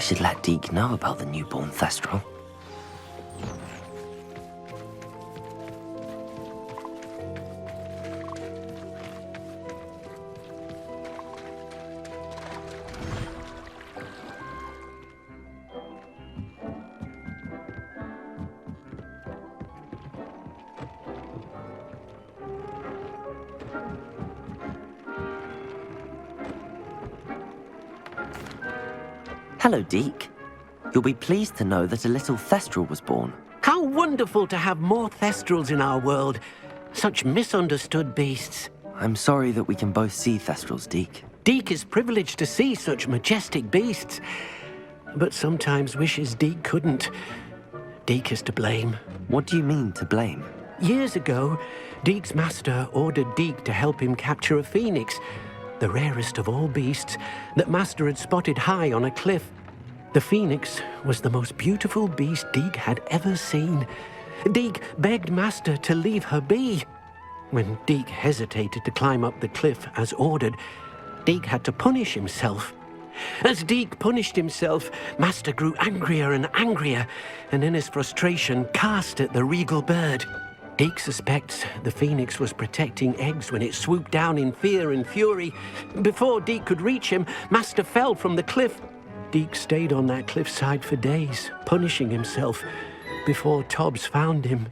should let Deke know about the newborn Thestral. Hello, Deke. You'll be pleased to know that a little Thestral was born. How wonderful to have more Thestrals in our world. Such misunderstood beasts. I'm sorry that we can both see Thestrals, Deke. Deke is privileged to see such majestic beasts, but sometimes wishes Deke couldn't. Deke is to blame. What do you mean, to blame? Years ago, Deke's master ordered Deke to help him capture a phoenix, the rarest of all beasts, that Master had spotted high on a cliff. The phoenix was the most beautiful beast Deke had ever seen. Deke begged Master to leave her be. When Deke hesitated to climb up the cliff as ordered, Deke had to punish himself. As Deke punished himself, Master grew angrier and angrier, and in his frustration cast at the regal bird. Deke suspects the phoenix was protecting eggs when it swooped down in fear and fury. Before Deke could reach him, Master fell from the cliff. Deke stayed on that cliffside for days, punishing himself, before Tobbs found him.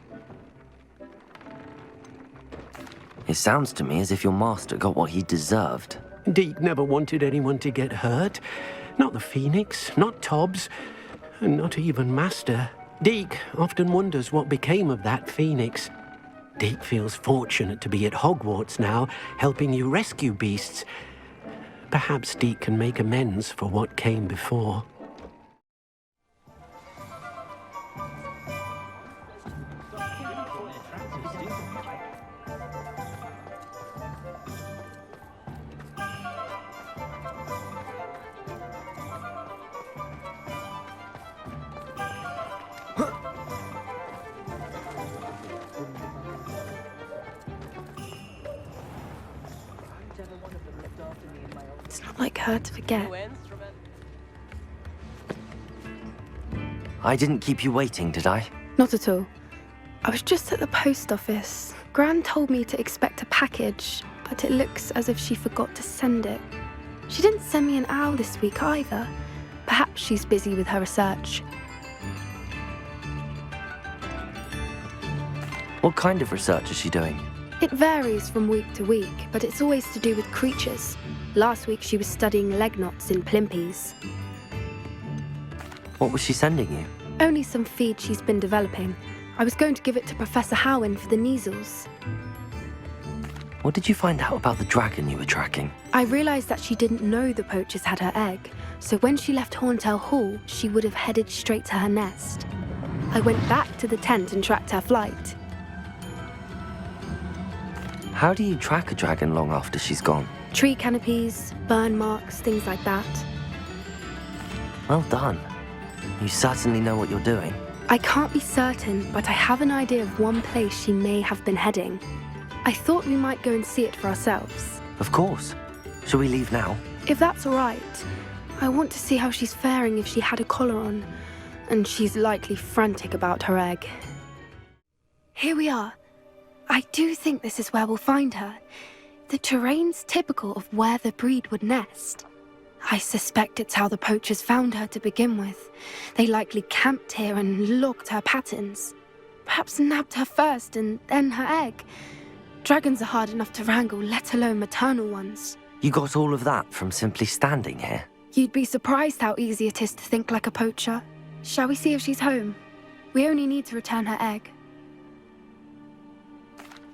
It sounds to me as if your master got what he deserved. Deke never wanted anyone to get hurt. Not the phoenix, not Tobbs, and not even Master. Deke often wonders what became of that phoenix. Deke feels fortunate to be at Hogwarts now, helping you rescue beasts. Perhaps Deke can make amends for what came before. It's not like her to forget. I didn't keep you waiting, did I? Not at all. I was just at the post office. Gran told me to expect a package, but it looks as if she forgot to send it. She didn't send me an owl this week either. Perhaps she's busy with her research. What kind of research is she doing? It varies from week to week, but it's always to do with creatures. Last week she was studying leg knots in plimpies. What was she sending you? Only some feed she's been developing. I was going to give it to Professor Howin for the measles. What did you find out about the dragon you were tracking? I realised that she didn't know the poachers had her egg, so when she left Horntail Hall, she would have headed straight to her nest. I went back to the tent and tracked her flight. How do you track a dragon long after she's gone? Tree canopies, burn marks, things like that. Well done. You certainly know what you're doing. I can't be certain, but I have an idea of one place she may have been heading. I thought we might go and see it for ourselves. Of course. Shall we leave now? If that's all right. I want to see how she's faring if she had a collar on. And she's likely frantic about her egg. Here we are. I do think this is where we'll find her. The terrain's typical of where the breed would nest. I suspect it's how the poachers found her to begin with. They likely camped here and logged her patterns. Perhaps nabbed her first and then her egg. Dragons are hard enough to wrangle, let alone maternal ones. You got all of that from simply standing here? You'd be surprised how easy it is to think like a poacher. Shall we see if she's home? We only need to return her egg.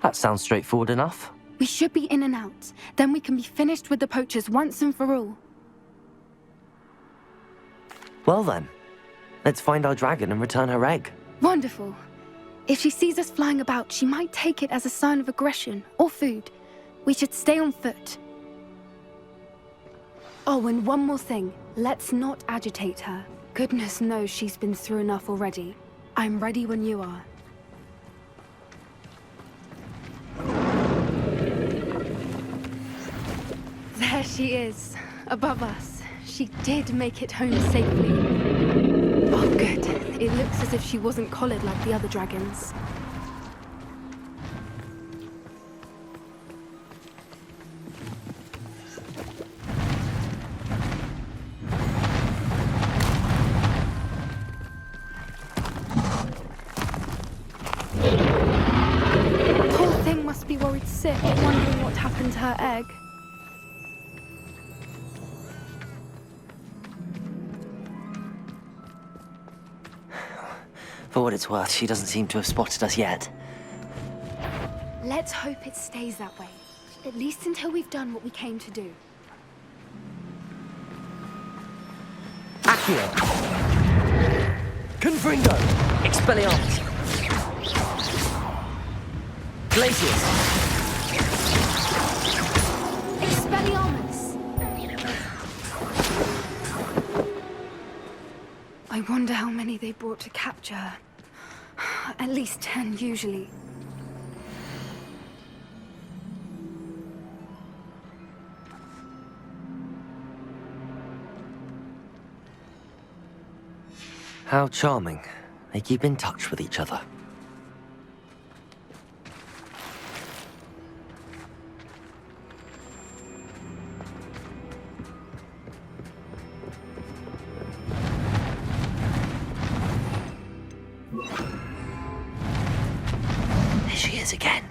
That sounds straightforward enough. We should be in and out. Then we can be finished with the poachers once and for all. Well then, let's find our dragon and return her egg. Wonderful. If she sees us flying about, she might take it as a sign of aggression or food. We should stay on foot. Oh, and one more thing. Let's not agitate her. Goodness knows she's been through enough already. I'm ready when you are. There she is, above us. She did make it home safely. Oh, good. It looks as if she wasn't collared like the other dragons. Poor thing must be worried sick, wondering what happened to her egg. For what it's worth, she doesn't seem to have spotted us yet. Let's hope it stays that way. At least until we've done what we came to do. Accio! Confringo! Expelliarmus! Glacius! Expelliarmus! I wonder how many they brought to capture her. At least 10, usually. How charming. They keep in touch with each other. There she is again.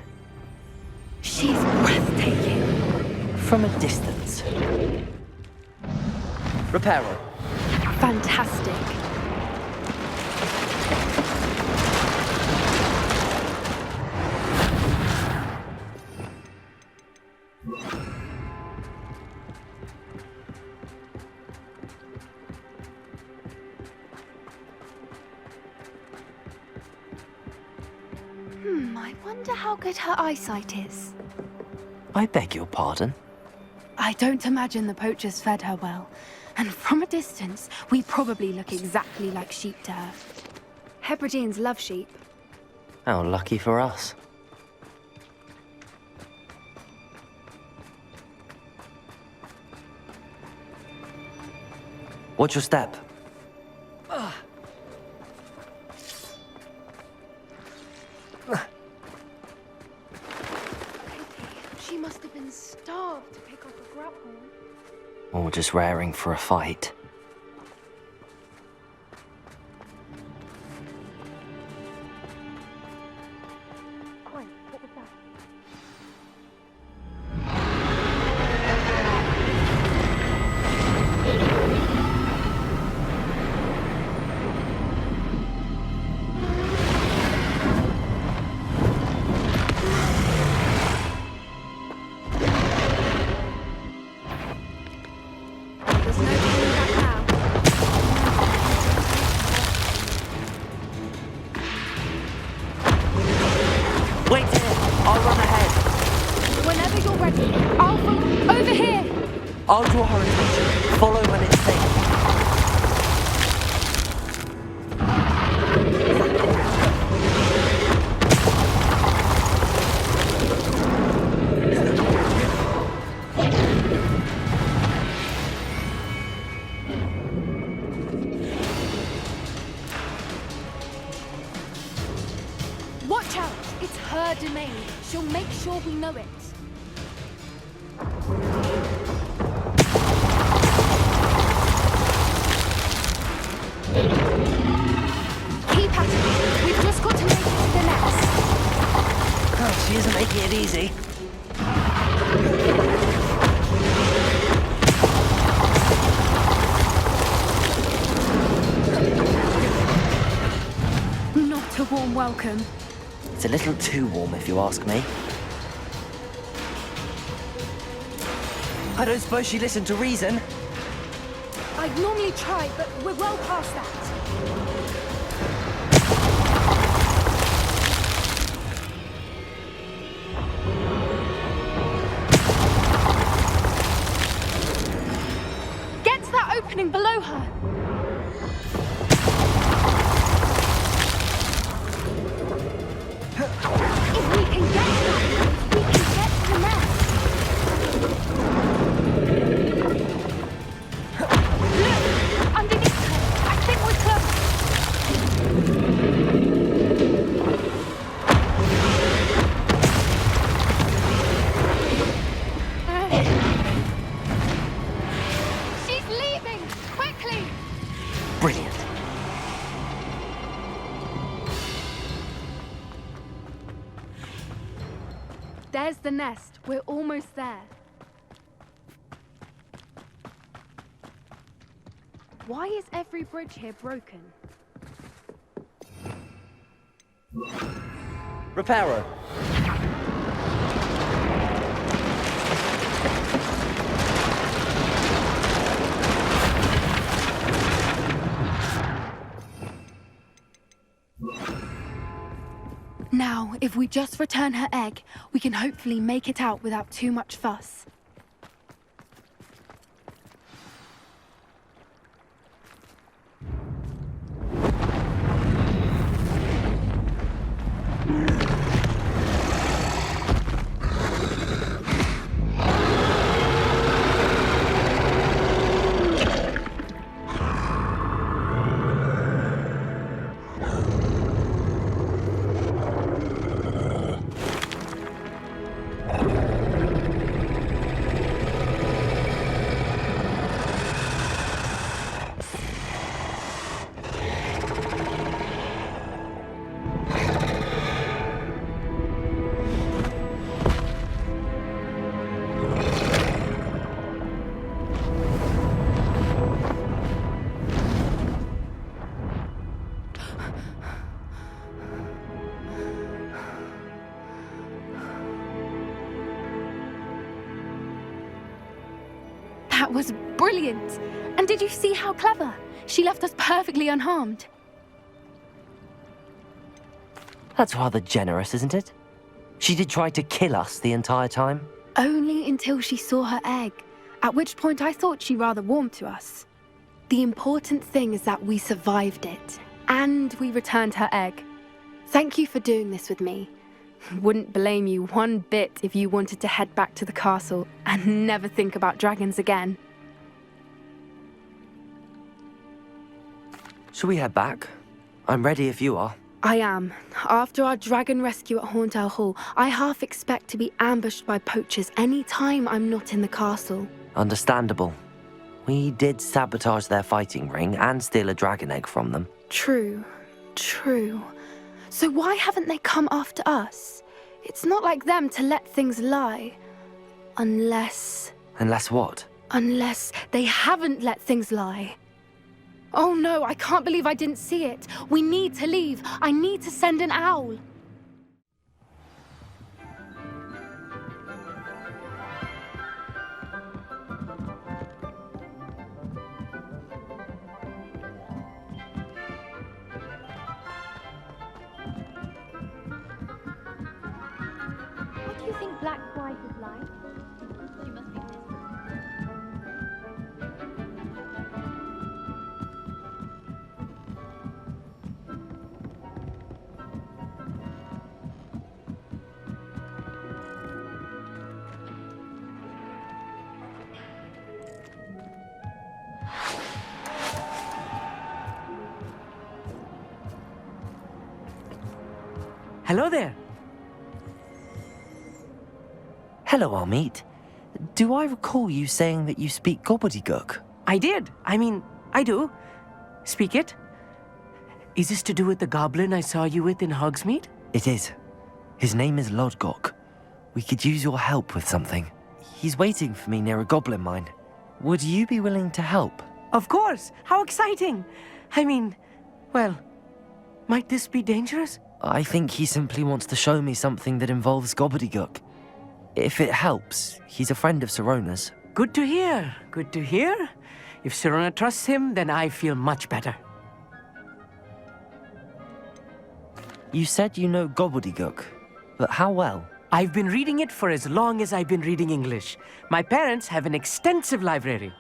She's breathtaking. From a distance. Reparo. Fantastic. I wonder how good her eyesight is. I beg your pardon? I don't imagine the poachers fed her well. And from a distance, we probably look exactly like sheep to her. Hebrideans love sheep. How lucky for us. Watch your step. She must have been starved to pick up a grapple. Or just raring for a fight. What was that? There's no turning back now. Wait here! I'll run ahead. Whenever you're ready, I'll follow. Over here! I'll draw her attention. Follow when it's safe. Watch out! It's her domain. She'll make sure we know it. Keep at it. We've just got to make it to the nest. Oh, she isn't making it easy. Not a warm welcome. It's a little too warm, if you ask me. I don't suppose she listened to reason. I'd normally try, but we're well past that. Get to that opening below her. If we can get to that, we can get to the nest. Brilliant. There's the nest. We're almost there. Why is every bridge here broken? Reparo. Now, if we just return her egg, we can hopefully make it out without too much fuss. That was brilliant! And did you see how clever? She left us perfectly unharmed. That's rather generous, isn't it? She did try to kill us the entire time. Only until she saw her egg, at which point I thought she rather warmed to us. The important thing is that we survived it, and we returned her egg. Thank you for doing this with me. Wouldn't blame you one bit if you wanted to head back to the castle and never think about dragons again. Shall we head back? I'm ready if you are. I am. After our dragon rescue at Hauntel Hall, I half expect to be ambushed by poachers any time I'm not in the castle. Understandable. We did sabotage their fighting ring and steal a dragon egg from them. True. So why haven't they come after us? It's not like them to let things lie. Unless What? Unless they haven't let things lie. Oh no, I can't believe I didn't see it. We need to leave. I need to send an owl. What do you think Black Wife is like? She must be pissed. Hello there. Hello, Amit. Do I recall you saying that you speak gobbledygook? I did. I do. Speak it. Is this to do with the goblin I saw you with in Hogsmeade? It is. His name is Lodgok. We could use your help with something. He's waiting for me near a goblin mine. Would you be willing to help? Of course. How exciting. Well, might this be dangerous? I think he simply wants to show me something that involves gobbledygook. If it helps, he's a friend of Sirona's. Good to hear. Good to hear. If Sirona trusts him, then I feel much better. You said you know gobbledygook, but how well? I've been reading it for as long as I've been reading English. My parents have an extensive library.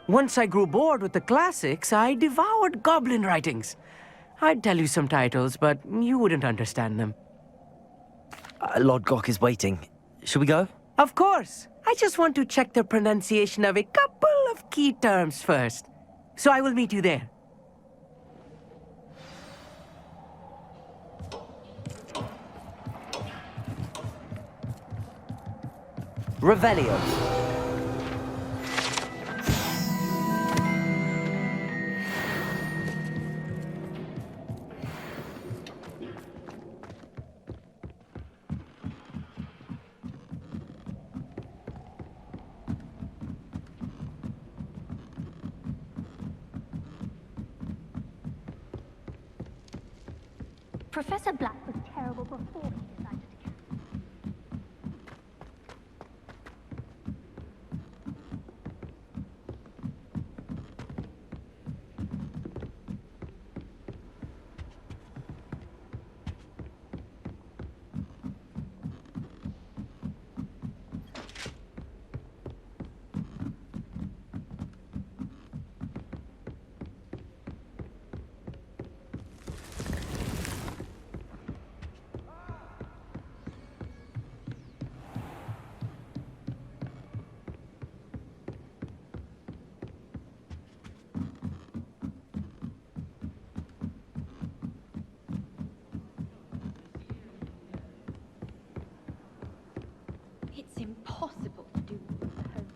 Once I grew bored with the classics, I devoured goblin writings. I'd tell you some titles, but you wouldn't understand them. Lodgok is waiting. Shall we go? Of course. I just want to check the pronunciation of a couple of key terms first. So I will meet you there. Revelio. Professor Black was terrible before he decided to cancel. It's impossible to do all of the homework.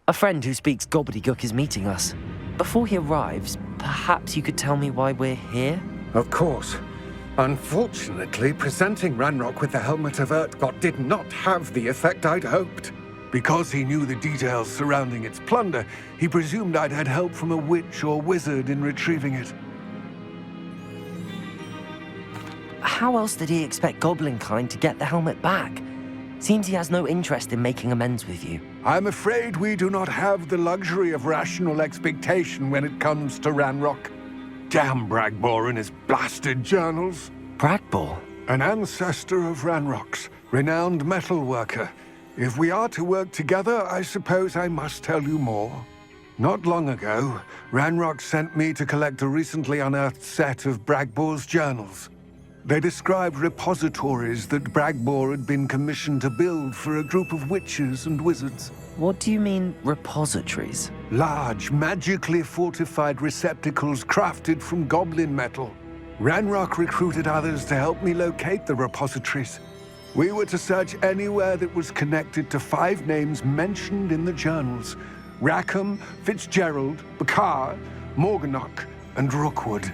A friend who speaks gobbledygook is meeting us. Before he arrives, perhaps you could tell me why we're here? Of course. Unfortunately, presenting Ranrok with the Helmet of Urtkot did not have the effect I'd hoped. Because he knew the details surrounding its plunder, he presumed I'd had help from a witch or wizard in retrieving it. How else did he expect Goblinkind to get the helmet back? Seems he has no interest in making amends with you. I'm afraid we do not have the luxury of rational expectation when it comes to Ranrok. Damn Bragbor and his blasted journals. Bragbor? An ancestor of Ranrok's, renowned metalworker. If we are to work together, I suppose I must tell you more. Not long ago, Ranrok sent me to collect a recently unearthed set of Bragbor's journals. They described repositories that Bragbor had been commissioned to build for a group of witches and wizards. What do you mean, repositories? Large, magically fortified receptacles crafted from goblin metal. Ranrok recruited others to help me locate the repositories. We were to search anywhere that was connected to 5 names mentioned in the journals: Rackham, Fitzgerald, Bakar, Morganach, and Rookwood.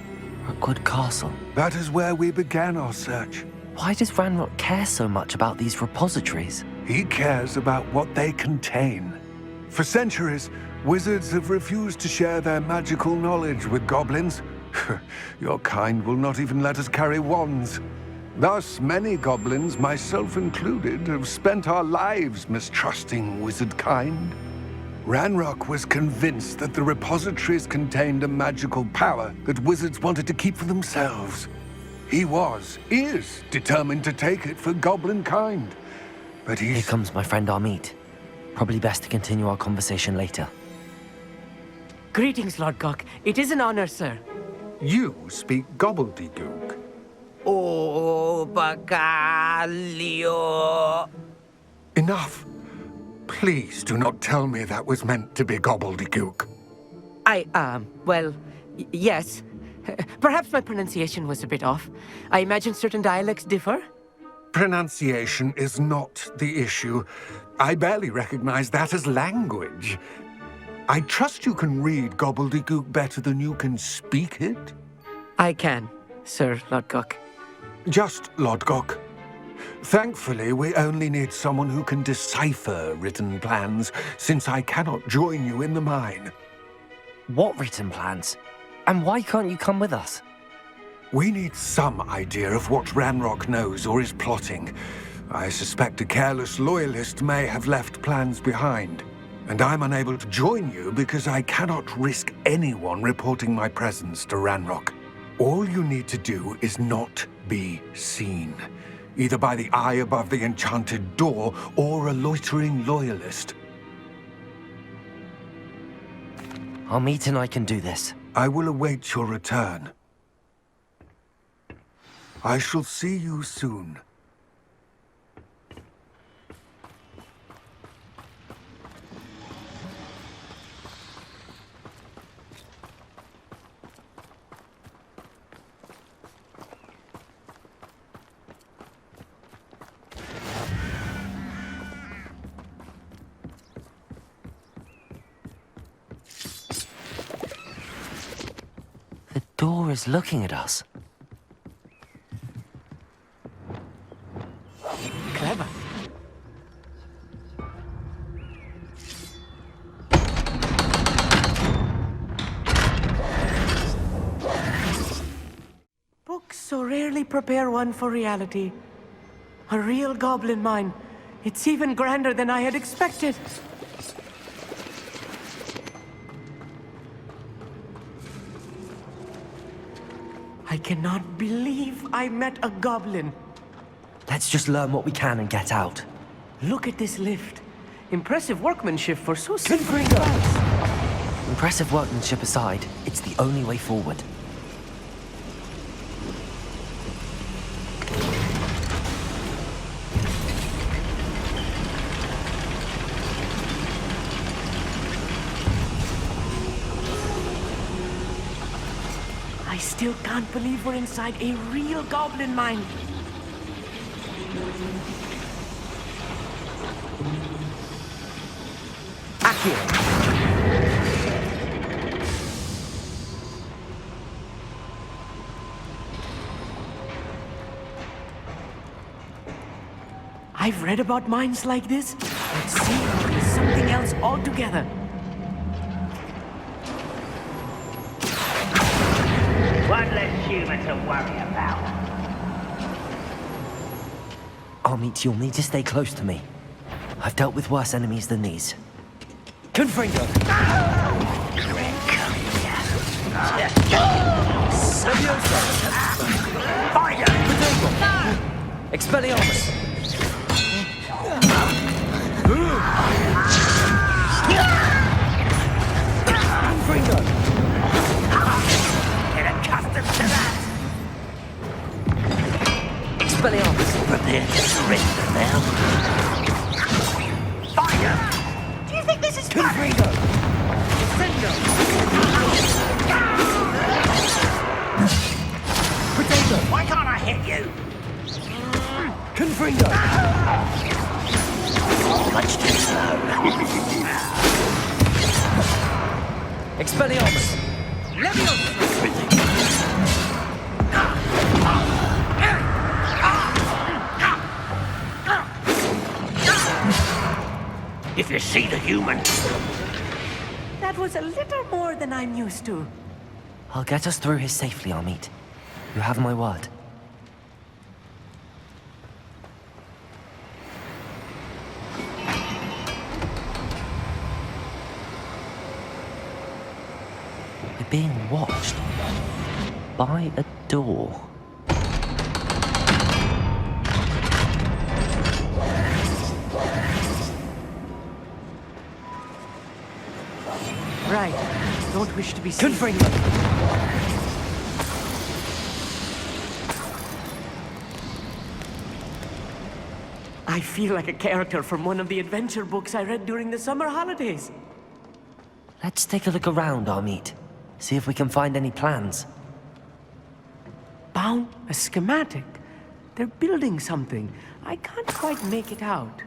Rookwood Castle. That is where we began our search. Why does Ranrok care so much about these repositories? He cares about what they contain. For centuries, wizards have refused to share their magical knowledge with goblins. Your kind will not even let us carry wands. Thus, many goblins, myself included, have spent our lives mistrusting wizard kind. Ranrok was convinced that the repositories contained a magical power that wizards wanted to keep for themselves. He is determined to take it for goblin kind. But Here comes my friend Amit. Probably best to continue our conversation later. Greetings, Lord Gok. It is an honor, sir. You speak gobbledegook. Oh, Bacalio. Enough. Please do not tell me that was meant to be gobbledegook. Well, yes. Perhaps my pronunciation was a bit off. I imagine certain dialects differ? Pronunciation is not the issue. I barely recognize that as language. I trust you can read gobbledegook better than you can speak it? I can, Sir Lord Gok. Just Lord Gok. Thankfully, we only need someone who can decipher written plans, since I cannot join you in the mine. What written plans? And why can't you come with us? We need some idea of what Ranrok knows or is plotting. I suspect a careless loyalist may have left plans behind. And I'm unable to join you because I cannot risk anyone reporting my presence to Ranrok. All you need to do is not be seen, either by the eye above the enchanted door or a loitering loyalist. Amit and I can do this. I will await your return. I shall see you soon. The door is looking at us. Clever. Books so rarely prepare one for reality. A real goblin mine. It's even grander than I had expected. I cannot believe I met a goblin. Let's just learn what we can and get out. Look at this lift. Impressive workmanship for so Good simple. Gringo! Impressive workmanship aside, it's the only way forward. I still can't believe we're inside a real goblin mine. I've read about mines like this, but seeing is something else altogether. One less human to worry about. Amit, you'll need to stay close to me. I've dealt with worse enemies than these. Confringo! Expelliarmus! Confringo! Get accustomed to that. Expelliarmus! Prepare to surrender now. Fire! Do you think this is Confringo! Potato! Why can't I hit you? Confringo! Much too slow. Expelliarmus! if you see the human. That was a little more than I'm used to. I'll get us through here safely, Amit. You have my word. We're being watched by a door. Right. Don't wish to be seen. Confringo! I feel like a character from one of the adventure books I read during the summer holidays. Let's take a look around, Amit. See if we can find any plans. Bound a schematic. They're building something. I can't quite make it out.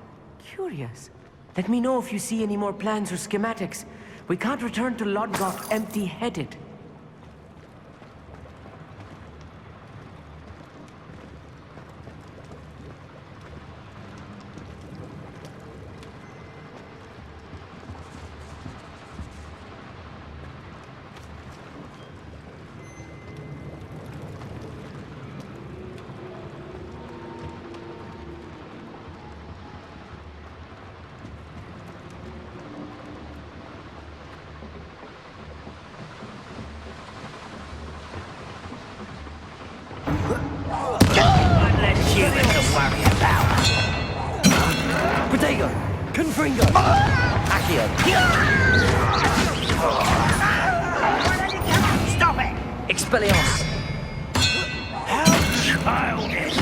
Curious. Let me know if you see any more plans or schematics. We can't return to Lodgok empty-headed. One less human to worry about. Protego! Confringo! Accio! Stop it! Expelliarmus! How childish!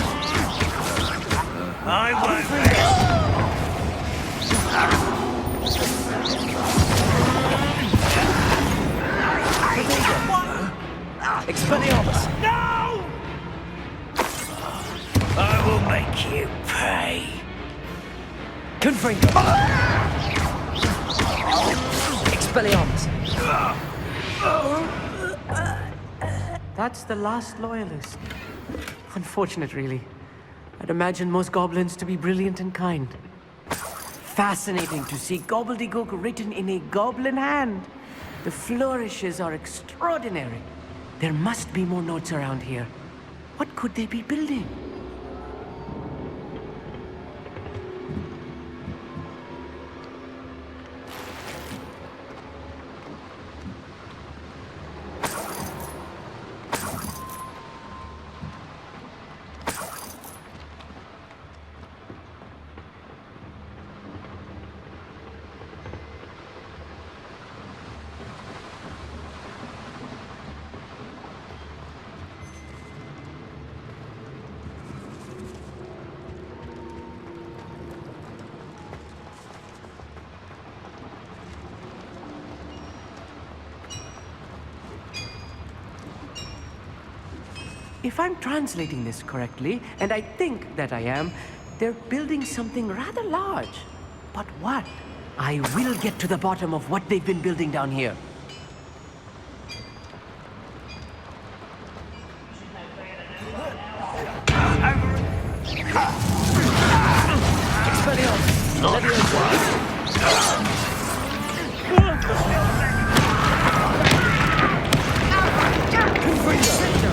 I won't rest. Expelliarmus! No! I will make you pay. Confringo! Expelliarmus! That's the last loyalist. Unfortunate, really. I'd imagine most goblins to be brilliant and kind. Fascinating to see gobbledygook written in a goblin hand. The flourishes are extraordinary. There must be more notes around here. What could they be building? If I'm translating this correctly, and I think that I am, they're building something rather large. But what? I will get to the bottom of what they've been building down here.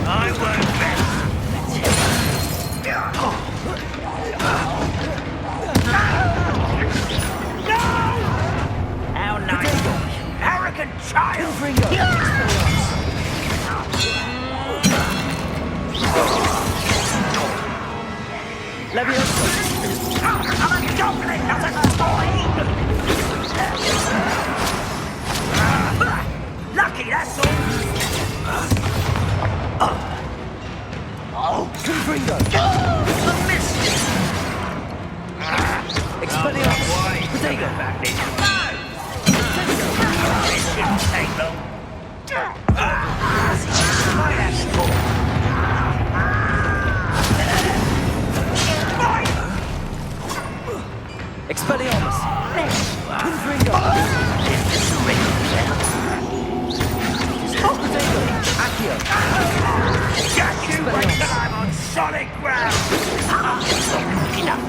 I won't rest. No! How nice. Arrogant child! I'm a goblin, not a toy! Lucky, that's all! Oh, Confringo! The mischief! Expelliarmus! Protego! No! This shouldn't take long. Expelliarmus! Confringo! Protego! Accio! Got you wait till I'm on solid ground! Enough!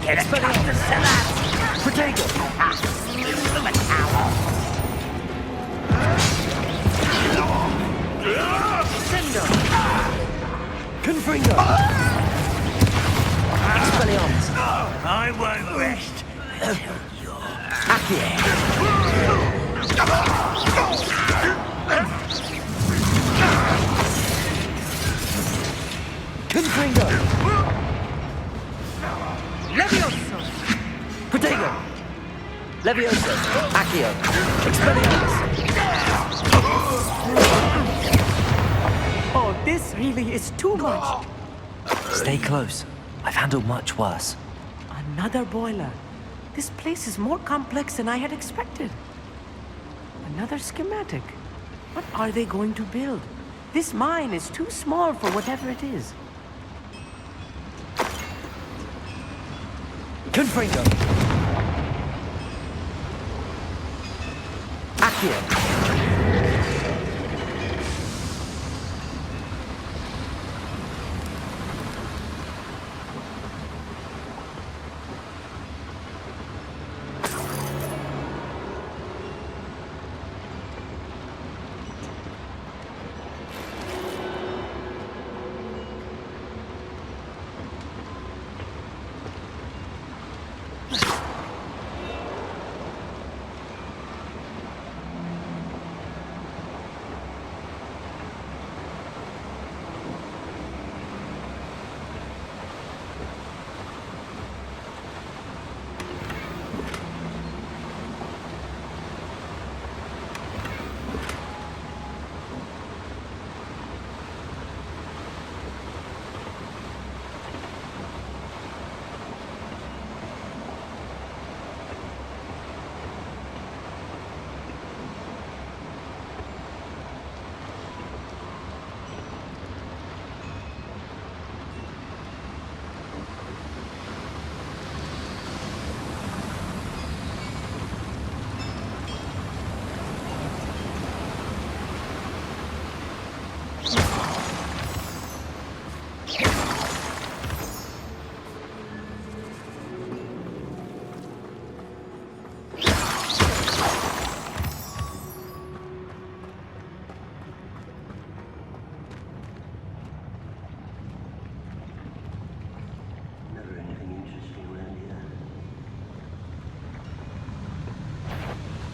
Get a cut to salad! Potato! Use of a towel! Cinder! Confringo! Expelliarmus! I won't rest until you're... Accio! Confringo! Levioso! Potato! Levioso! Accio! Expelliarmus! Oh, this really is too much. Stay close. I've handled much worse. Another boiler. This place is more complex than I had expected. Another schematic. What are they going to build? This mine is too small for whatever it is. Confringo! Accio!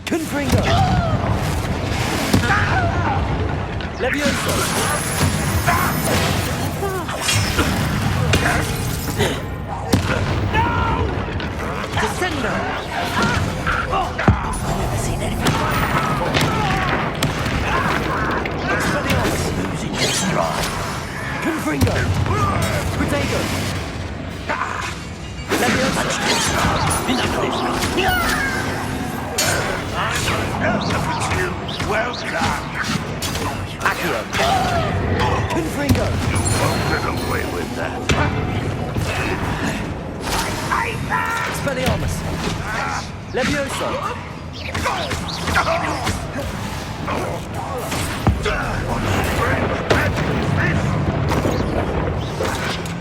Confringo! Levioso! Descendo! I've never seen anything like that before. Expelliarmus! Losing your stride. Confringo! Potato! Levioso! Enough of this! Well done! Accio! Confringo! You won't get away with that. Expelliarmus! Levioso!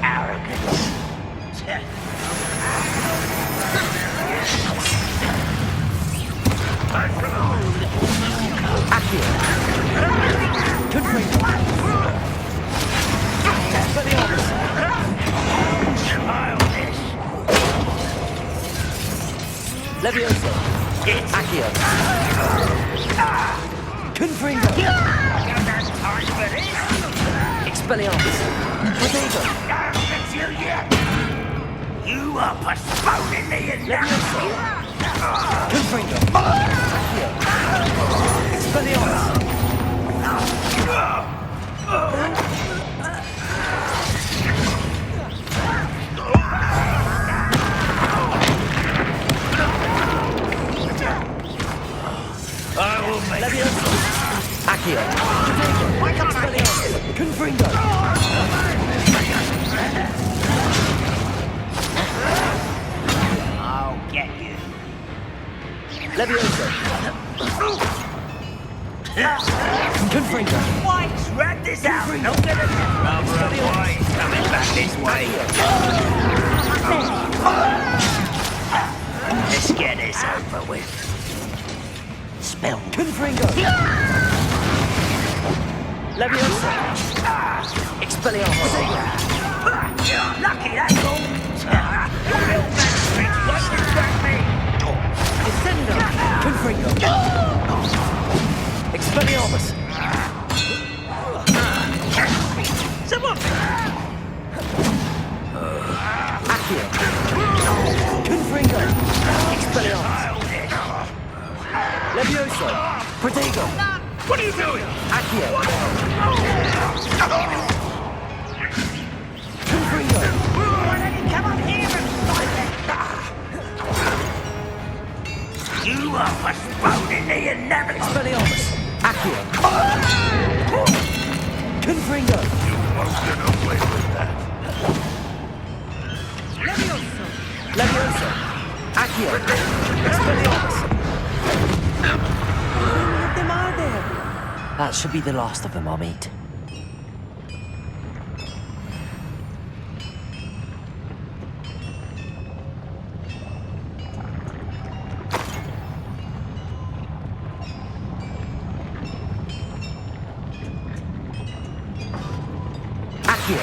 Arrogance. Accio! Confringo! Expelliarmus! Childish. Levioso! Accio! Confringo! Time for this. Expelliarmus! Potato! That's you yet. You are postponing the announcement. Confringo! Accio! Expelliarmus! I will make Levioso! Accio! Potato! Expelliarmus! Confringo! I'll get you. Levioso! Confringo! White, rat this out. Don't get a rubber of white coming back this way. Let's get this over with. Spell. Confringo! Leviosa! Expelliarmus! Lucky that's all. Descendo! Confringo! Expelliarmus! Someone! Accio! Confringo! Expelliarmus! Leviosa! Protego! What are you doing? Accio! Confringo! Come on here and fight it! You are postponing the inevitable! Expelliarmus! Accio! Confringo! You won't get away with that. Leviosa! Leviosa! Accio! Expelliarmus! How many of them are there? That should be the last of them, I'll meet. Accio!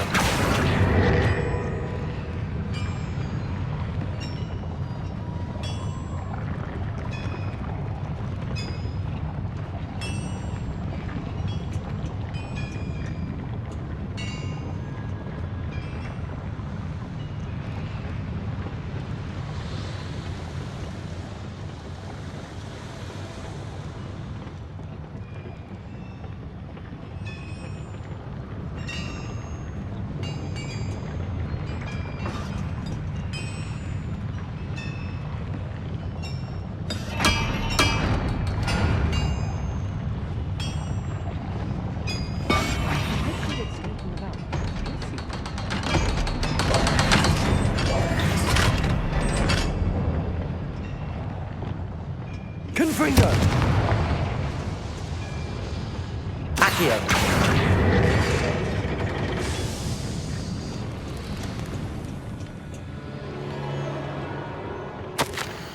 Confringo! Accio!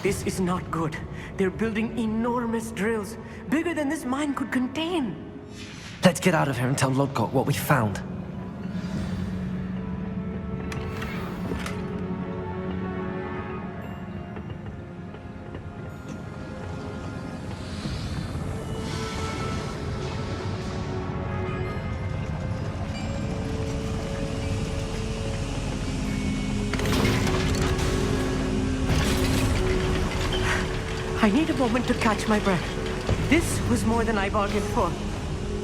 This is not good. They're building enormous drills, bigger than this mine could contain. Let's get out of here and tell Lodgok what we found. I need a moment to catch my breath. This was more than I bargained for.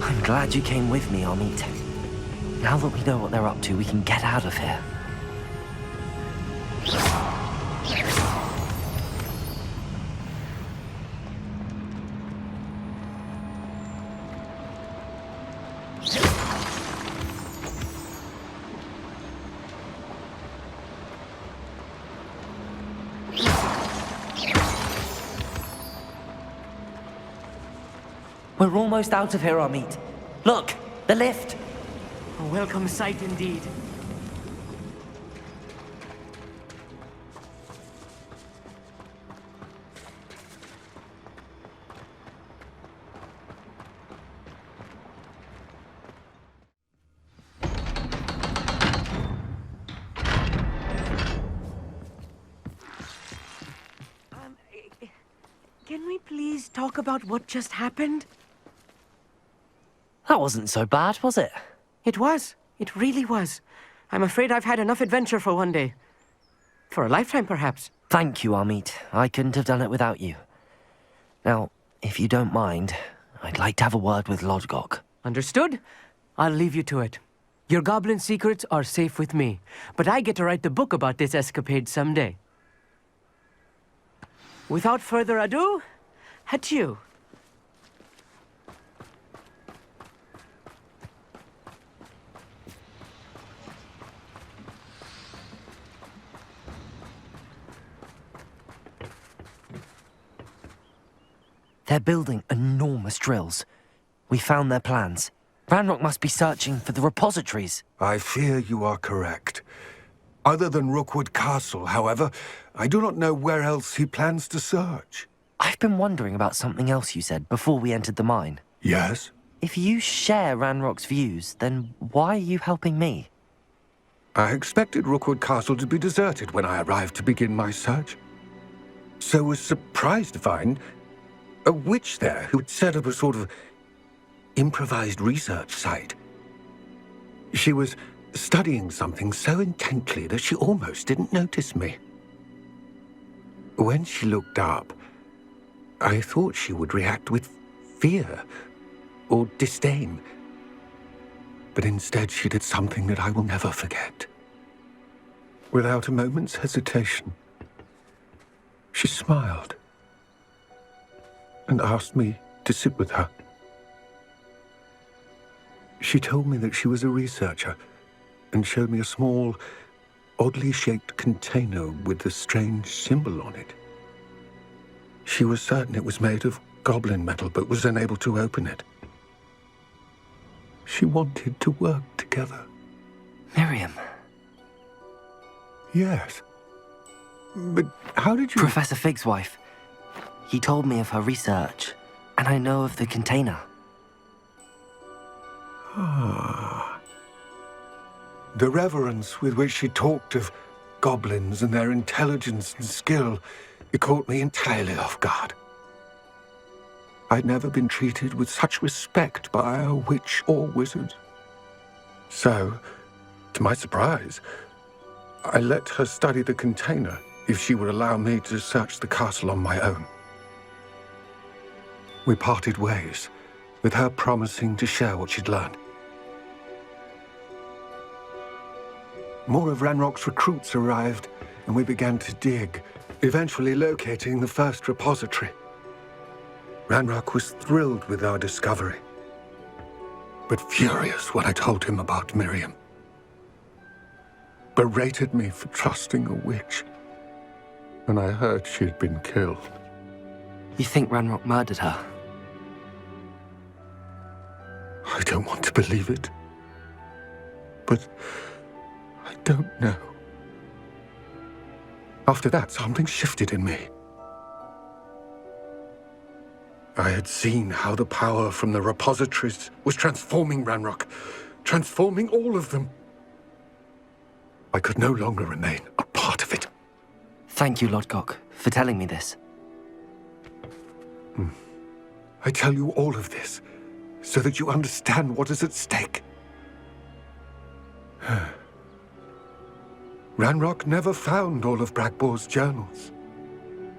I'm glad you came with me, Amit. Now that we know what they're up to, we can get out of here. We're almost out of here, Amit. Look, the lift. A welcome sight indeed. Can we please talk about what just happened? That wasn't so bad, was it? It was. It really was. I'm afraid I've had enough adventure for one day. For a lifetime, perhaps. Thank you, Amit. I couldn't have done it without you. Now, if you don't mind, I'd like to have a word with Lodgok. Understood? I'll leave you to it. Your goblin secrets are safe with me, but I get to write the book about this escapade someday. Without further ado, adieu. They're building enormous drills. We found their plans. Ranrok must be searching for the repositories. I fear you are correct. Other than Rookwood Castle, however, I do not know where else he plans to search. I've been wondering about something else you said before we entered the mine. Yes? If you share Ranrock's views, then why are you helping me? I expected Rookwood Castle to be deserted when I arrived to begin my search. So was surprised to find a witch there who had set up a sort of improvised research site. She was studying something so intently that she almost didn't notice me. When she looked up, I thought she would react with fear or disdain. But instead she did something that I will never forget. Without a moment's hesitation, she smiled and asked me to sit with her. She told me that she was a researcher and showed me a small, oddly shaped container with a strange symbol on it. She was certain it was made of goblin metal, but was unable to open it. She wanted to work together. Miriam. Yes. But how did you... Professor Fig's wife. He told me of her research, and I know of the container. Ah. The reverence with which she talked of goblins and their intelligence and skill, it caught me entirely off guard. I'd never been treated with such respect by a witch or wizard. So, to my surprise, I let her study the container if she would allow me to search the castle on my own. We parted ways, with her promising to share what she'd learned. More of Ranrock's recruits arrived, and we began to dig, eventually locating the first repository. Ranrok was thrilled with our discovery, but furious when I told him about Miriam. Berated me for trusting a witch when I heard she had been killed. You think Ranrok murdered her? I don't want to believe it, but I don't know. After that, something shifted in me. I had seen how the power from the repositories was transforming Ranrok, transforming all of them. I could no longer remain a part of it. Thank you, Lodgok, for telling me this. I tell you all of this so that you understand what is at stake. Ranrok never found all of Bragbor's journals,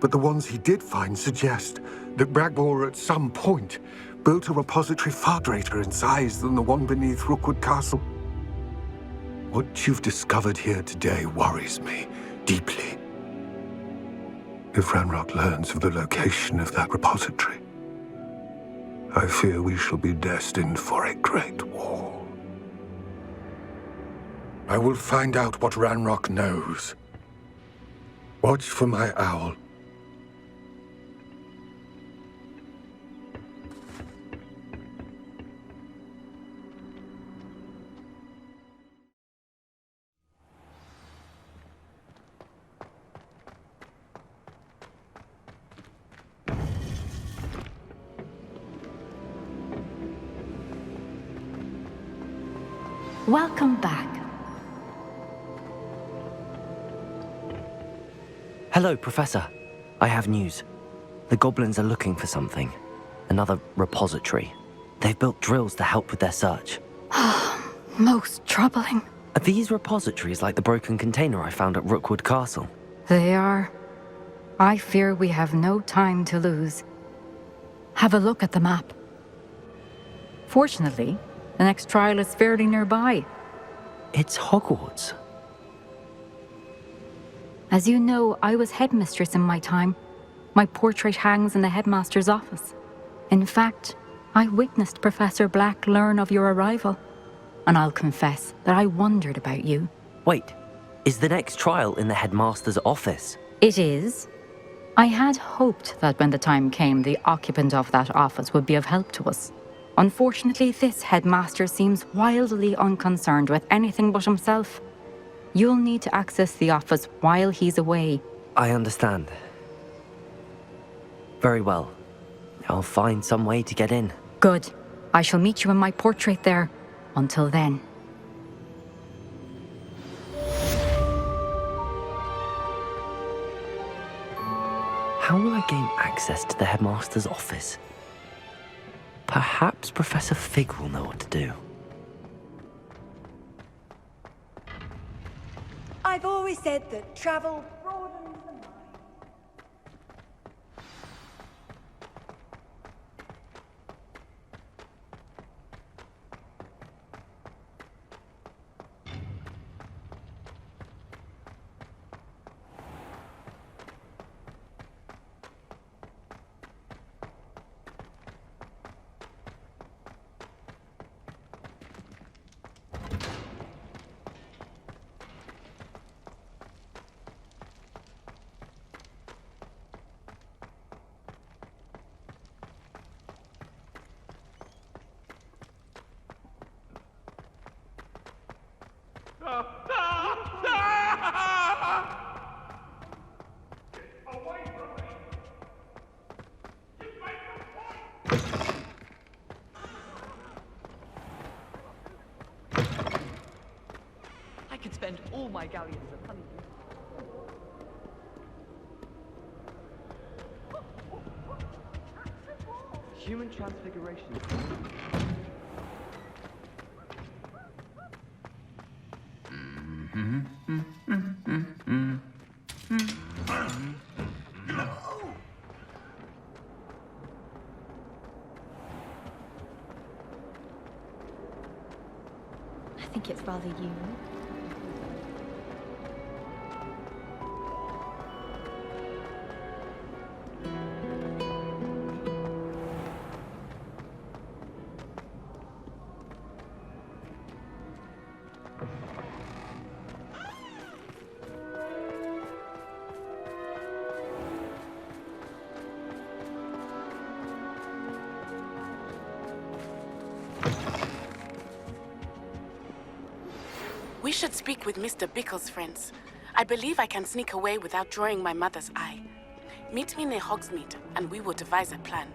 but the ones he did find suggest that Bragbor at some point built a repository far greater in size than the one beneath Rookwood Castle. What you've discovered here today worries me deeply. If Ranrok learns of the location of that repository, I fear we shall be destined for a great war. I will find out what Ranrok knows. Watch for my owl. Welcome back. Hello, Professor. I have news. The goblins are looking for something. Another repository. They've built drills to help with their search. Most troubling. Are these repositories like the broken container I found at Rookwood Castle? They are. I fear we have no time to lose. Have a look at the map. Fortunately, the next trial is fairly nearby. It's Hogwarts. As you know, I was headmistress in my time. My portrait hangs in the headmaster's office. In fact, I witnessed Professor Black learn of your arrival. And I'll confess that I wondered about you. Wait, is the next trial in the headmaster's office? It is. I had hoped that when the time came, the occupant of that office would be of help to us. Unfortunately, this headmaster seems wildly unconcerned with anything but himself. You'll need to access the office while he's away. I understand. Very well. I'll find some way to get in. Good. I shall meet you in my portrait there. Until then. How will I gain access to the headmaster's office? Perhaps Professor Fig will know what to do. I've always said that travel broadens the mind. I could spend all my galleons of honeydew. Human transfiguration. I think it's rather you. We should speak with Mr. Bickle's friends. I believe I can sneak away without drawing my mother's eye. Meet me near Hogsmeade, and we will devise a plan.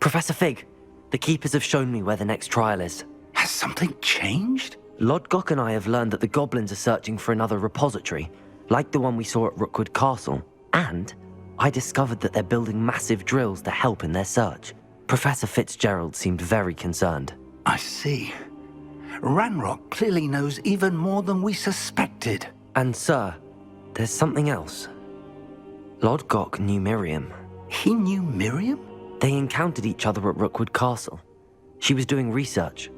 Professor Fig, the Keepers have shown me where the next trial is. Has something changed? Lodgok and I have learned that the goblins are searching for another repository, like the one we saw at Rookwood Castle. And I discovered that they're building massive drills to help in their search. Professor Fitzgerald seemed very concerned. I see. Ranrok clearly knows even more than we suspected. And sir, there's something else. Lodgok knew Miriam. He knew Miriam? They encountered each other at Rookwood Castle. She was doing research.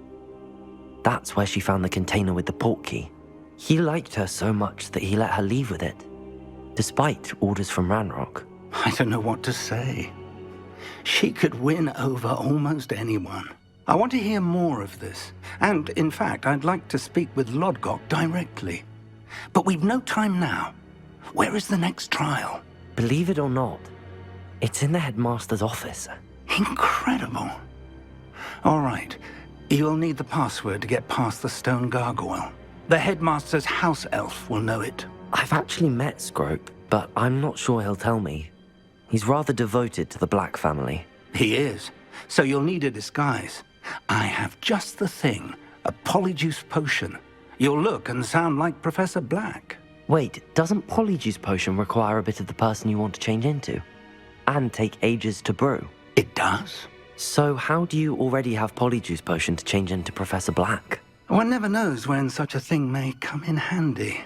That's where she found the container with the portkey. He liked her so much that he let her leave with it, despite orders from Ranrok. I don't know what to say. She could win over almost anyone. I want to hear more of this. And, in fact, I'd like to speak with Lodgok directly. But we've no time now. Where is the next trial? Believe it or not, it's in the headmaster's office. Incredible. All right. You'll need the password to get past the stone gargoyle. The headmaster's house elf will know it. I've actually met Scrope, but I'm not sure he'll tell me. He's rather devoted to the Black family. He is. So you'll need a disguise. I have just the thing. A Polyjuice Potion. You'll look and sound like Professor Black. Wait, doesn't Polyjuice Potion require a bit of the person you want to change into? And take ages to brew? It does. So how do you already have Polyjuice Potion to change into Professor Black? One never knows when such a thing may come in handy.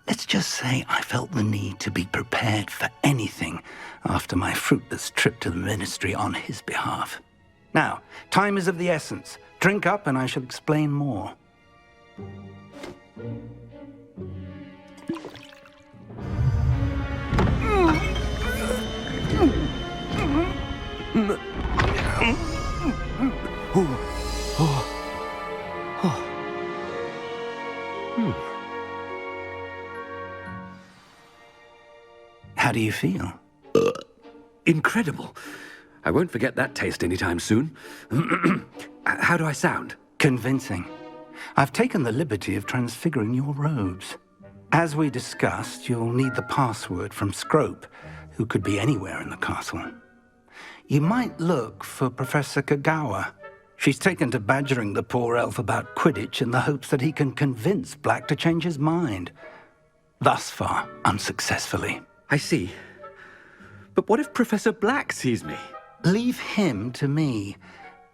Let's just say I felt the need to be prepared for anything after my fruitless trip to the ministry on his behalf. Now, time is of the essence. Drink up and I shall explain more. How do you feel? Incredible. I won't forget that taste anytime soon. How do I sound? Convincing. I've taken the liberty of transfiguring your robes. As we discussed, you'll need the password from Scrope, who could be anywhere in the castle. You might look for Professor Kagawa. She's taken to badgering the poor elf about Quidditch in the hopes that he can convince Black to change his mind. Thus far, unsuccessfully. I see. But what if Professor Black sees me? Leave him to me.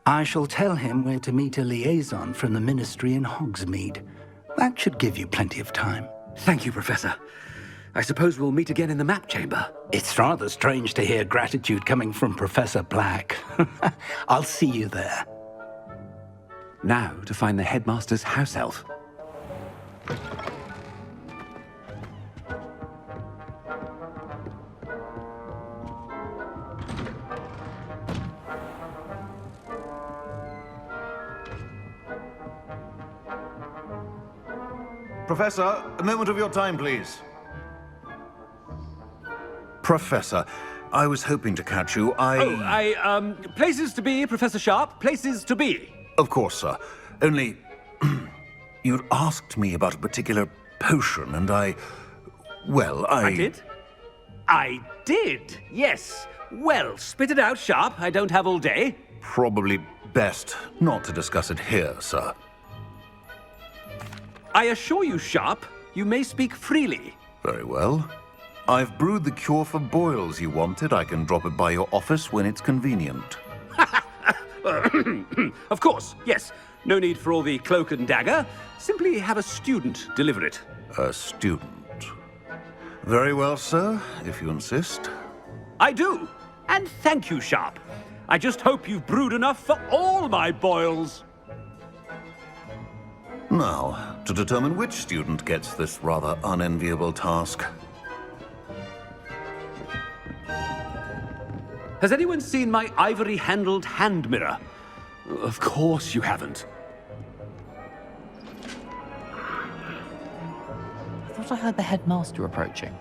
I shall tell him where to meet a liaison from the Ministry in Hogsmeade. That should give you plenty of time. Thank you, Professor. I suppose we'll meet again in the map chamber. It's rather strange to hear gratitude coming from Professor Black. I'll see you there. Now to find the headmaster's house elf. Professor, a moment of your time, please. Professor, I was hoping to catch you. Places to be, Professor Sharp. Places to be. Of course, sir. Only, you'd asked me about a particular potion, and I did? I did, yes. Well, spit it out, Sharp. I don't have all day. Probably best not to discuss it here, sir. I assure you, Sharp, you may speak freely. Very well. I've brewed the cure for boils you wanted. I can drop it by your office when it's convenient. Of course, yes. No need for all the cloak and dagger. Simply have a student deliver it. A student. Very well, sir, if you insist. I do. And thank you, Sharp. I just hope you've brewed enough for all my boils. Now, to determine which student gets this rather unenviable task. Has anyone seen my ivory-handled hand mirror? Of course you haven't. I thought I heard the headmaster approaching.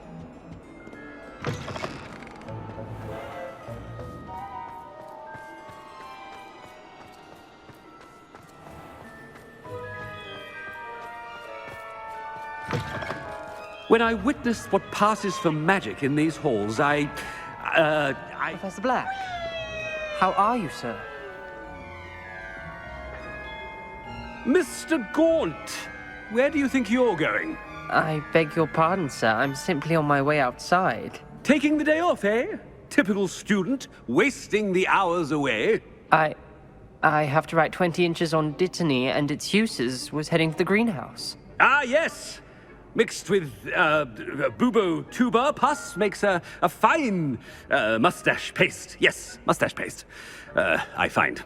When I witnessed what passes for magic in these halls, Professor Black, how are you, sir? Mr. Gaunt, where do you think you're going? I beg your pardon, sir. I'm simply on my way outside. Taking the day off, eh? Typical student, wasting the hours away. I have to write 20 inches on Dittany and its uses. Was heading to the greenhouse. Ah, yes. Mixed with bubo tuber pus makes a fine mustache paste. Yes, mustache paste. I find.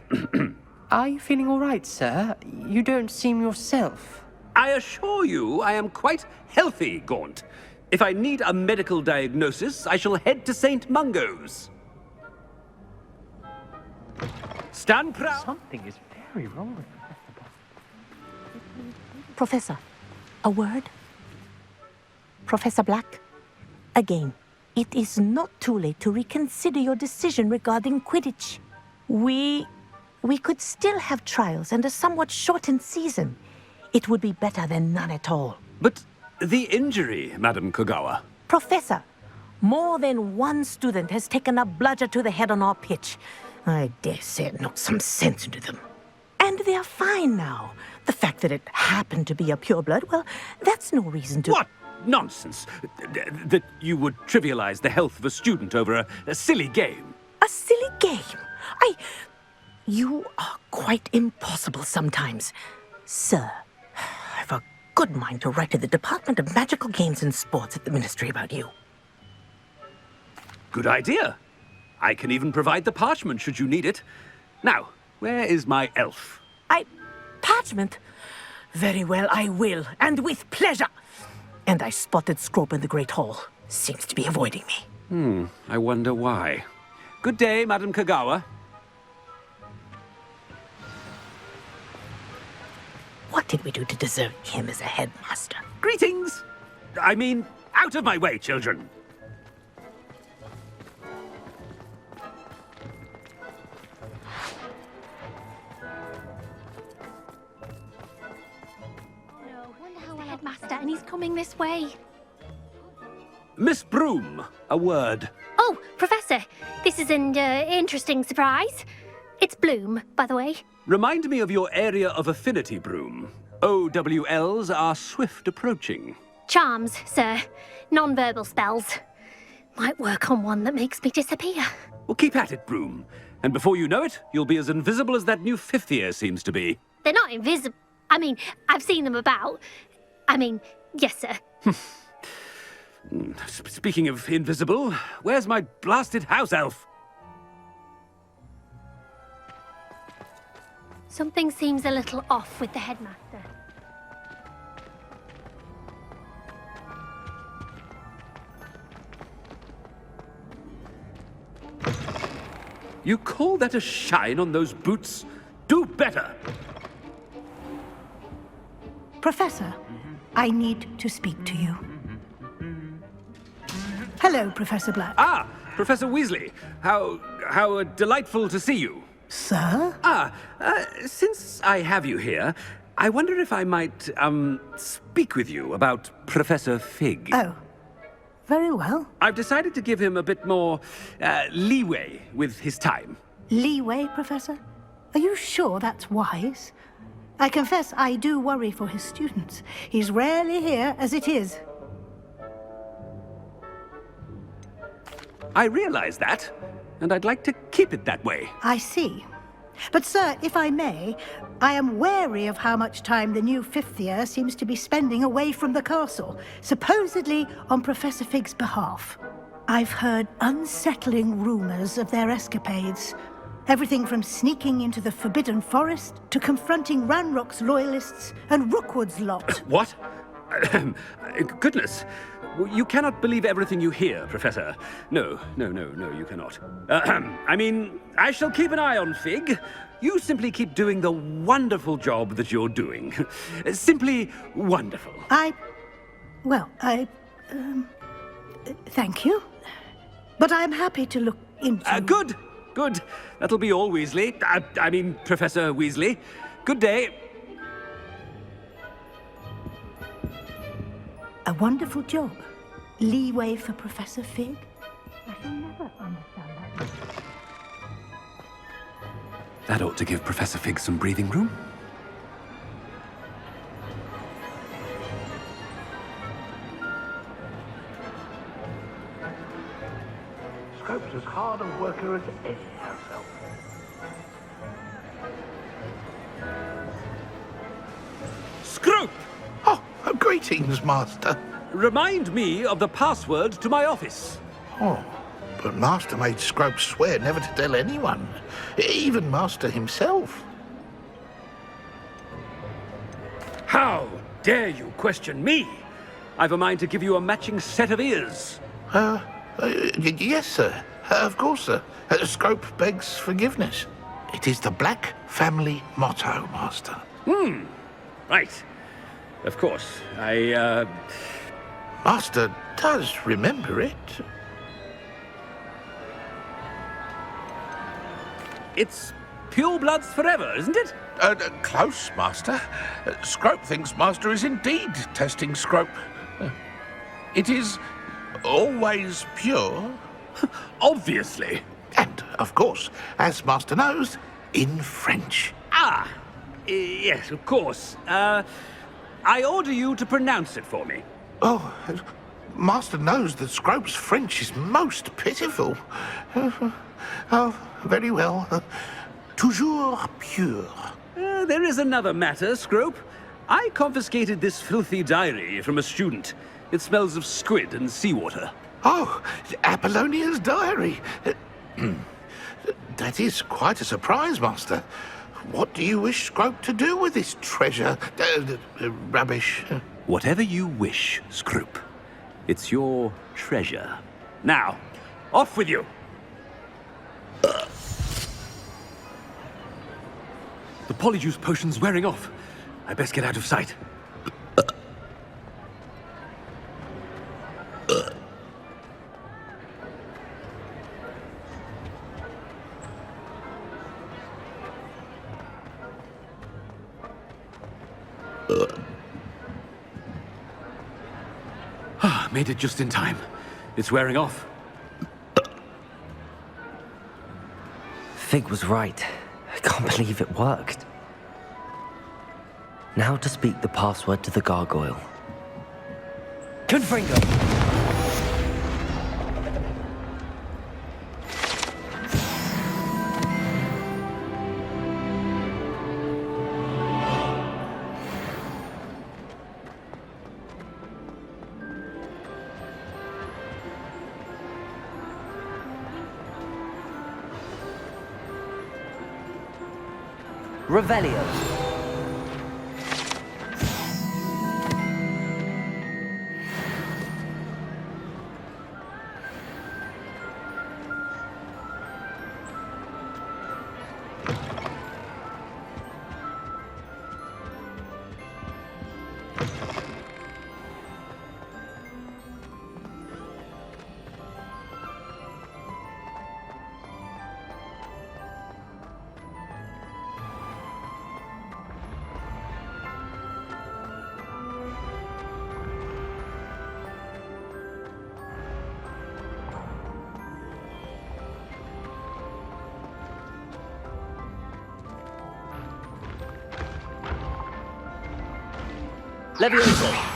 Are you feeling all right, sir? You don't seem yourself. I assure you I am quite healthy, Gaunt. If I need a medical diagnosis, I shall head to St. Mungo's. Stand proud. Something is very wrong with Professor, a word? Professor Black, again, it is not too late to reconsider your decision regarding Quidditch. We could still have trials and a somewhat shortened season. It would be better than none at all. But the injury, Madam Kagawa. Professor, more than one student has taken a bludger to the head on our pitch. I dare say it knocked some sense into them. And they're fine now. The fact that it happened to be a pureblood, well, that's no reason to... What nonsense! That you would trivialize the health of a student over a silly game. A silly game? You are quite impossible sometimes. Sir, I've a good mind to write to the Department of Magical Games and Sports at the Ministry about you. Good idea. I can even provide the parchment should you need it. Now, where is my elf? Parchment? Very well, I will, and with pleasure. And I spotted Scrope in the Great Hall. Seems to be avoiding me. I wonder why. Good day, Madam Kagawa. What did we do to deserve him as a headmaster? Greetings! I mean, out of my way, children. Headmaster, and he's coming this way. Miss Broom, a word. Oh, Professor, this is an interesting surprise. It's Bloom, by the way. Remind me of your area of affinity, Broom. OWLs are swift approaching. Charms, sir. Non-verbal spells. Might work on one that makes me disappear. Well, keep at it, Broom. And before you know it, you'll be as invisible as that new fifth year seems to be. They're not invisible. I mean, I've seen them about. I mean, yes, sir. Speaking of invisible, where's my blasted house elf? Something seems a little off with the headmaster. You call that a shine on those boots? Do better! Professor, I need to speak to you. Hello, Professor Black. Ah, Professor Weasley. How delightful to see you. Sir? Since I have you here, I wonder if I might, speak with you about Professor Fig. Oh, very well. I've decided to give him a bit more, leeway with his time. Leeway, Professor? Are you sure that's wise? I confess I do worry for his students. He's rarely here as it is. I realize that, and I'd like to keep it that way. I see. But, sir, if I may, I am wary of how much time the new fifth year seems to be spending away from the castle, supposedly on Professor Fig's behalf. I've heard unsettling rumors of their escapades. Everything from sneaking into the Forbidden Forest to confronting Ranrok's loyalists and Rookwood's lot. What? Goodness. You cannot believe everything you hear, Professor. No, you cannot. I mean, I shall keep an eye on Fig. You simply keep doing the wonderful job that you're doing. Simply wonderful. Thank you. But I'm happy to look into... Good. That'll be all, Weasley. I mean, Professor Weasley. Good day. A wonderful job. Leeway for Professor Fig? I shall never understand that. That ought to give Professor Fig some breathing room. Scrope's as hard a worker as any herself. Scrope! Oh, greetings, Master. Remind me of the password to my office. Oh, but Master made Scrope swear never to tell anyone, even Master himself. How dare you question me? I've a mind to give you a matching set of ears. Yes, sir. Of course, sir. Scrope begs forgiveness. It is the Black family motto, Master. Right. Of course. Master does remember it. It's purebloods forever, isn't it? Close, Master. Scrope thinks Master is indeed testing Scrope. It is always pure. Obviously. And, of course, as Master knows, in French. Yes, of course. I order you to pronounce it for me. Oh, Master knows that Scrope's French is most pitiful. Oh, very well. Toujours pure. There is another matter, Scrope. I confiscated this filthy diary from a student. It smells of squid and seawater. Oh, Apollonia's diary. That is quite a surprise, Master. What do you wish Scrope to do with this treasure? Rubbish. Whatever you wish, Scrope. It's your treasure. Now, off with you. The Polyjuice Potion's wearing off. I best get out of sight. Made it just in time. It's wearing off. Fig was right. I can't believe it worked. Now to speak the password to the gargoyle. Confringo! Revelio. Levioso.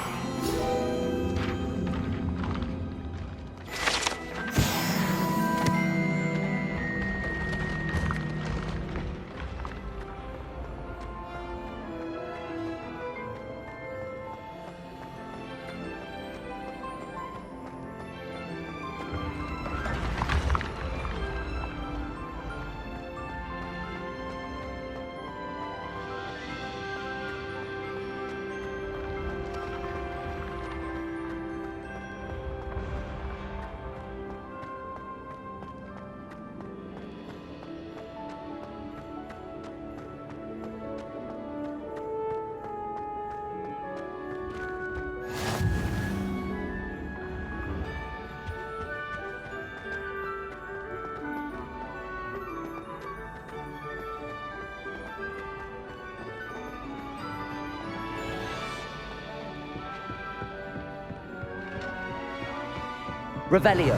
Revelio.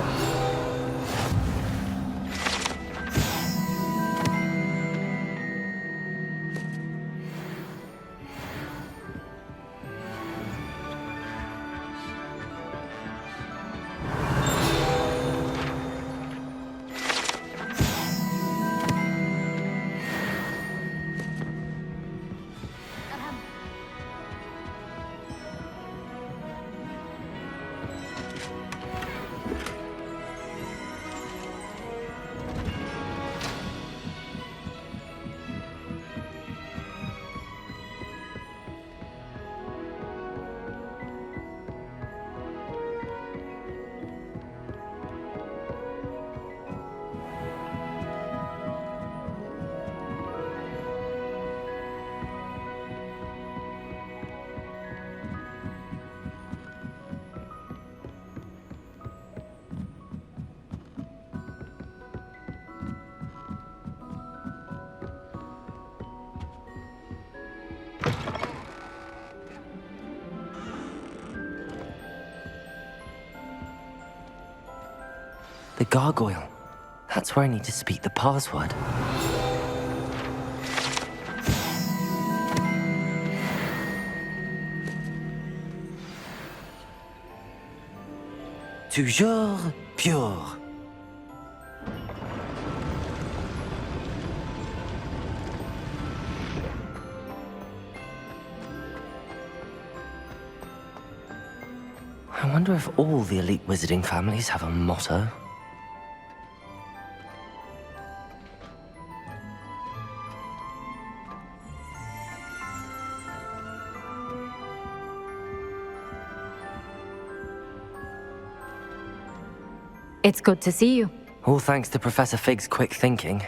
The gargoyle. That's where I need to speak the password. Toujours pure. I wonder if all the elite wizarding families have a motto. It's good to see you. All thanks to Professor Fig's quick thinking.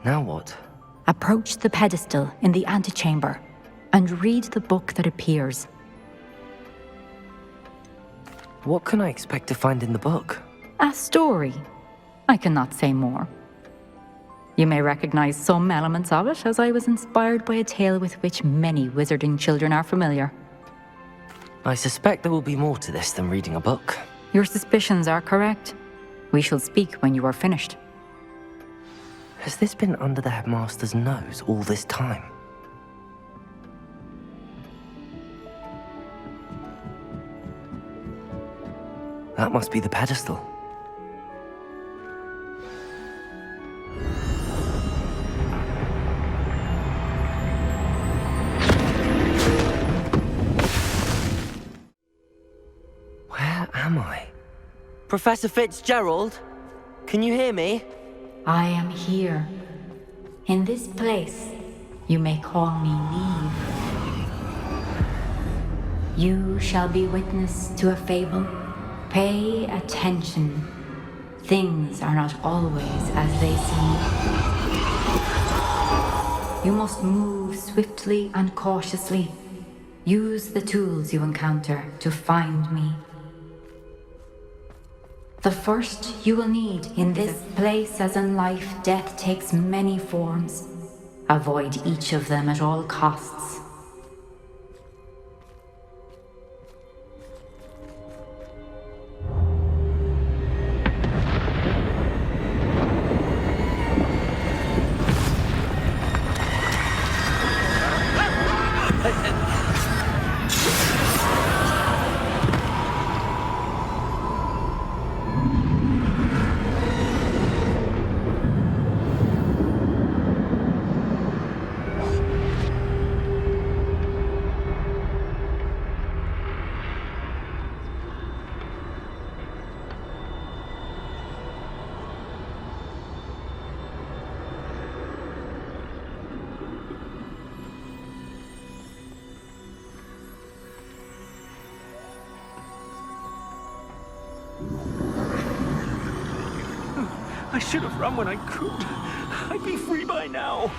Now what? Approach the pedestal in the antechamber and read the book that appears. What can I expect to find in the book? A story. I cannot say more. You may recognize some elements of it, as I was inspired by a tale with which many wizarding children are familiar. I suspect there will be more to this than reading a book. Your suspicions are correct. We shall speak when you are finished. Has this been under the headmaster's nose all this time? That must be the pedestal. Where am I? Professor Fitzgerald? Can you hear me? I am here. In this place, you may call me Niamh. You shall be witness to a fable. Pay attention. Things are not always as they seem. You must move swiftly and cautiously. Use the tools you encounter to find me. The first you will need in this place, as in life, death takes many forms. Avoid each of them at all costs. I should have run when I could. I'd be free by now.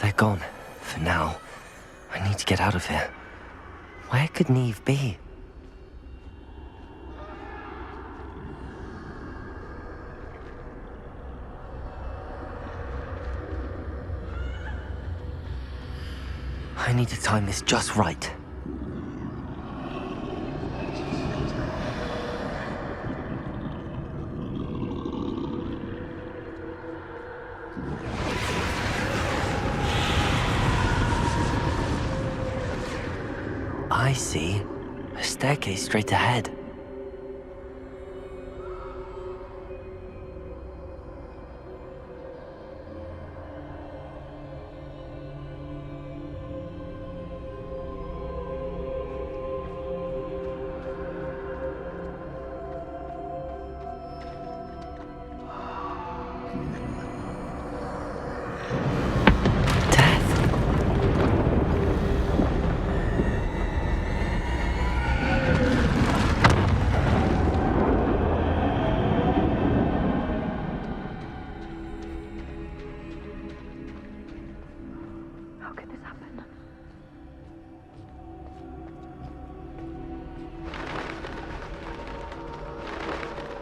They're gone. For now. I need to get out of here. Where could Niamh be? I need to time this just right. I see. A staircase straight ahead.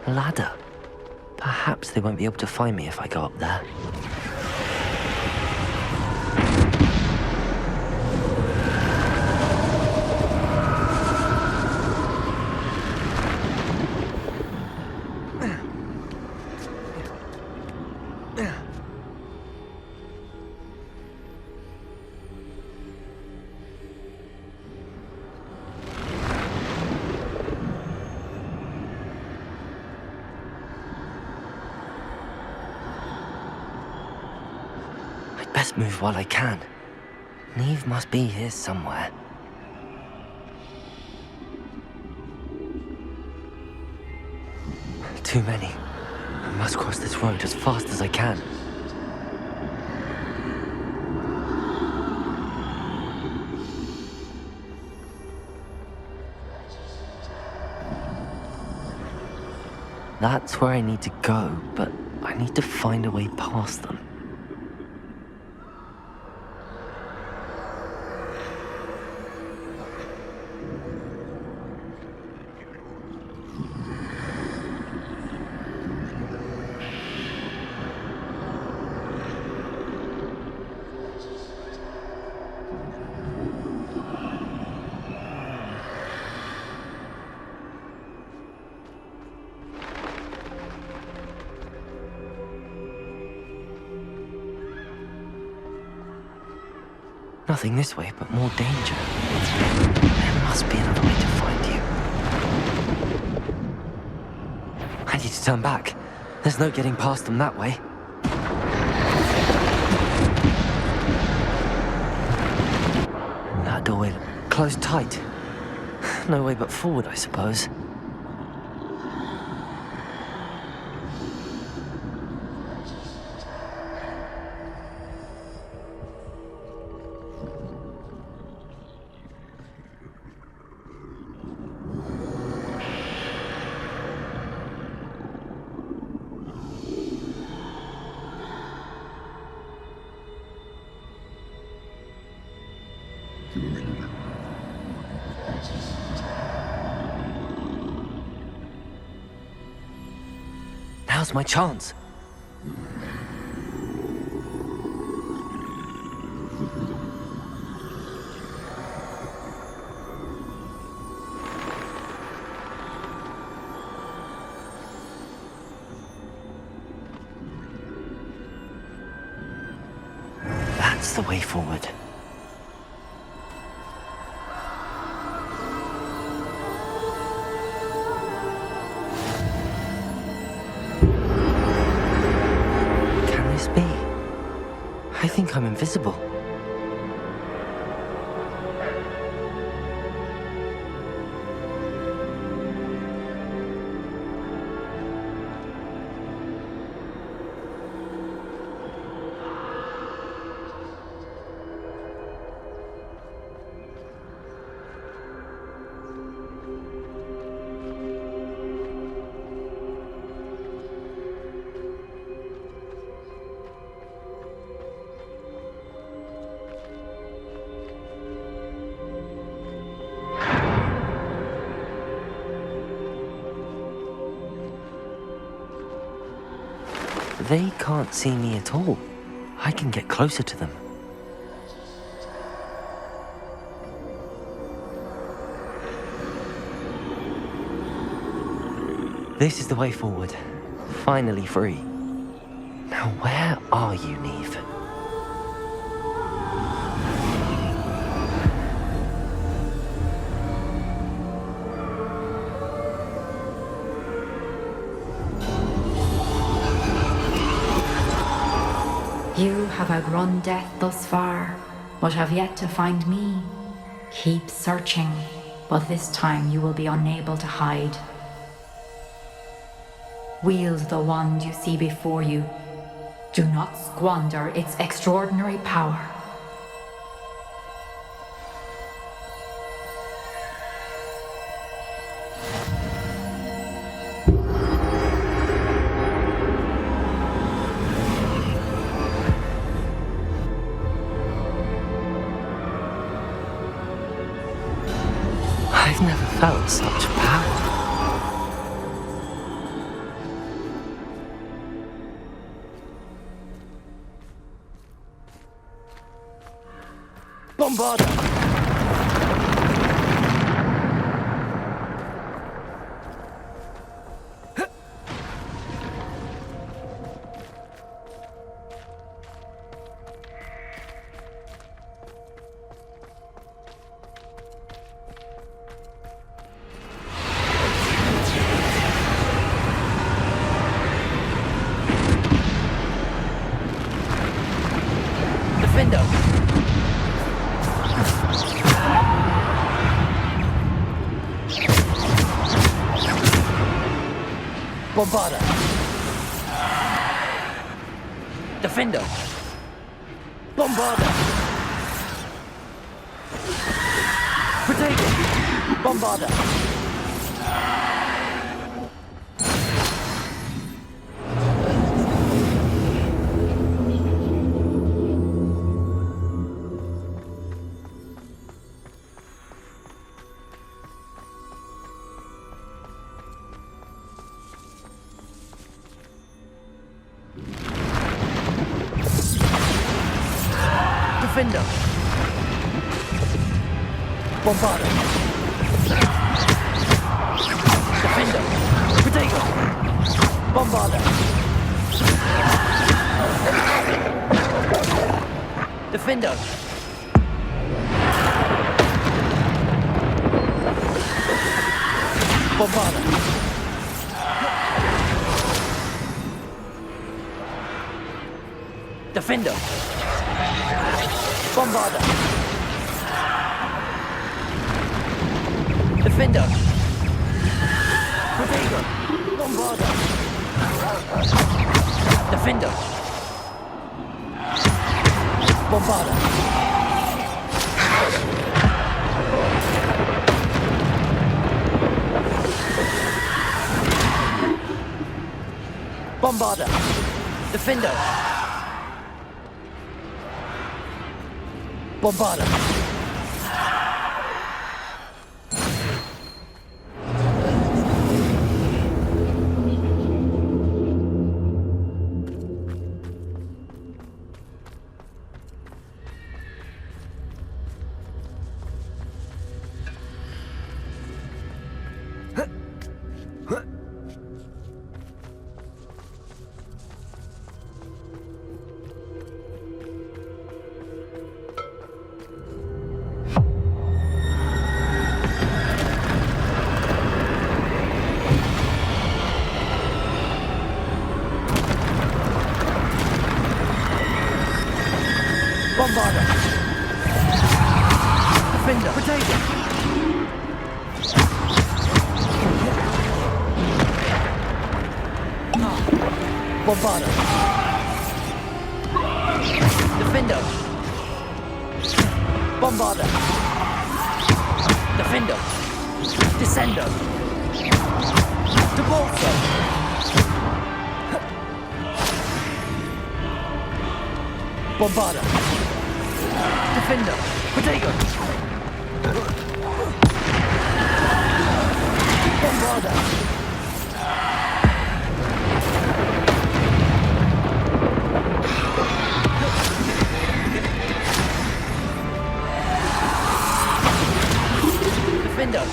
Ladder. Perhaps they won't be able to find me if I go up there. Best move while I can. Niamh must be here somewhere. Too many. I must cross this road as fast as I can. That's where I need to go, but I need to find a way past them. Nothing this way, but more danger. There must be another way to find you. I need to turn back. There's no getting past them that way. That doorway closed tight. No way but forward, I suppose. Now's my chance. That's the way forward. I think I'm invisible. They can't see me at all. I can get closer to them. This is the way forward. Finally free. Now where are you, Niamh? You have outrun death thus far, but have yet to find me. Keep searching, but this time you will be unable to hide. Wield the wand you see before you. Do not squander its extraordinary power. I've never felt such power. Bombarda! Bombarda! Defendo! Bombarda! Protego! Bombarda! Defender. Bombarder. Defender. Protego. Bombarder. Defender. Bombarder. Defender. Bombarder. Defender. Protego. Bombarder. Defender. Bombarder. Bombarder. Defender. Bombarder. Bombarder. Defender. Protego. Bombarder. Defender. Bombarder. Defender. Descender. Debolso. Bombarder. Defender. Protego. Bombarder. Defender.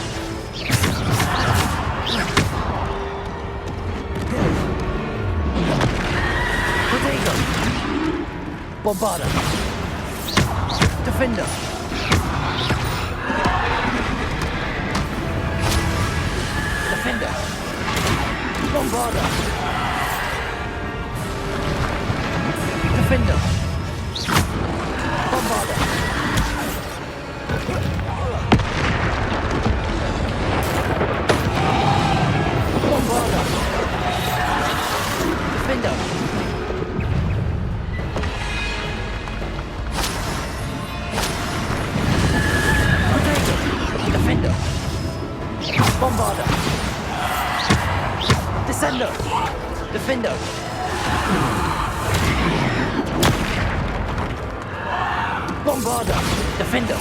Protego. Bombarder. Defender. Defender. Bombarder. Defender. Bombarder. Bombarder. Defender. Defender. Bombarder. Descender. Defender. Bombarder. Defender.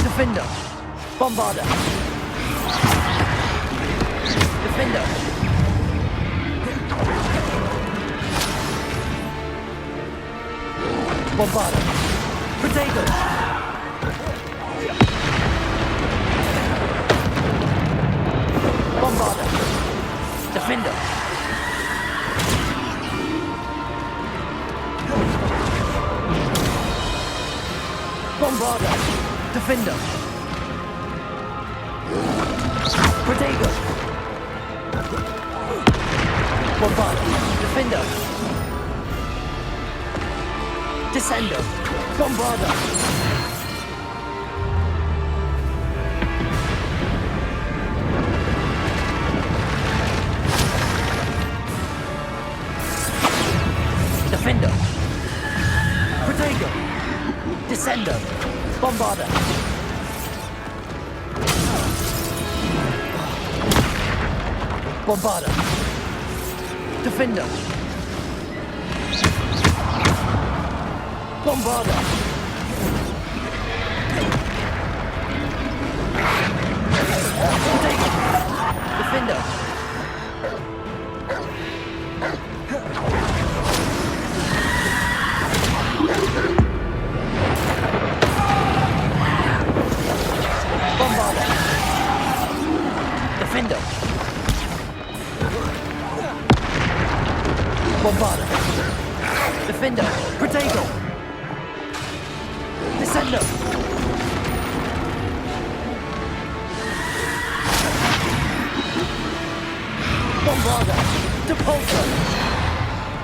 Defender. Bombarder. Defender. Bombarder. Protego. Bombarder. Defender. Bombarder. Defender. Protego. Bombarder. Defender. Descender. Bombarder. Defender. Protego. Descender. Bombarder. Bombarder. Defender. Bombarder. Protego. Defender. Defender! Bombarda! Defender! Protego! Descendo! Bombarda! Depulso!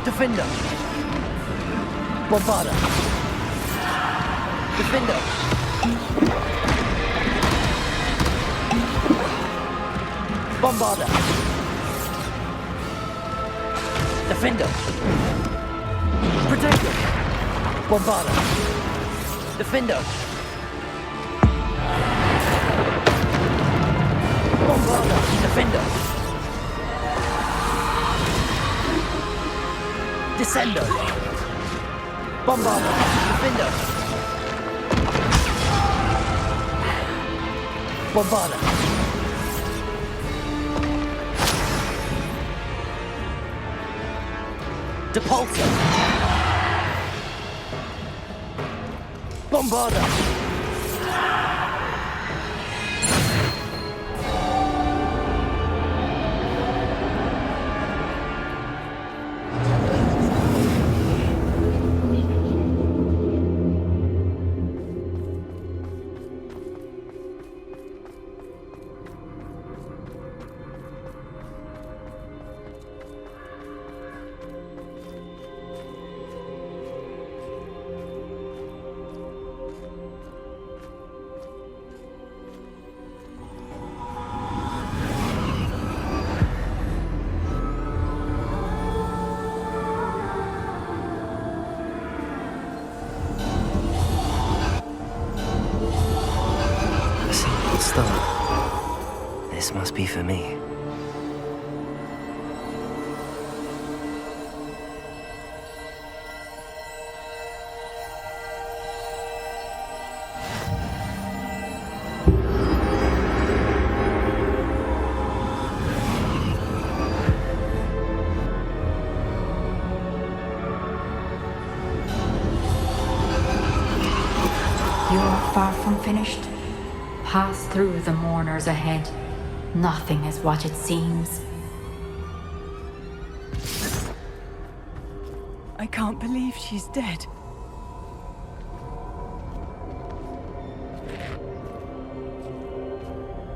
Defender! Bombarda! Defender! Bombarda! Defender! Protector! Bombarda! Defender! Bombarda! Defender! Descendo! Bombarda! Defender! Bombarda! Depulso! Bombarda! Stop. This must be for me. You're far from finished. Pass through the mourners ahead. Nothing is what it seems. I can't believe she's dead.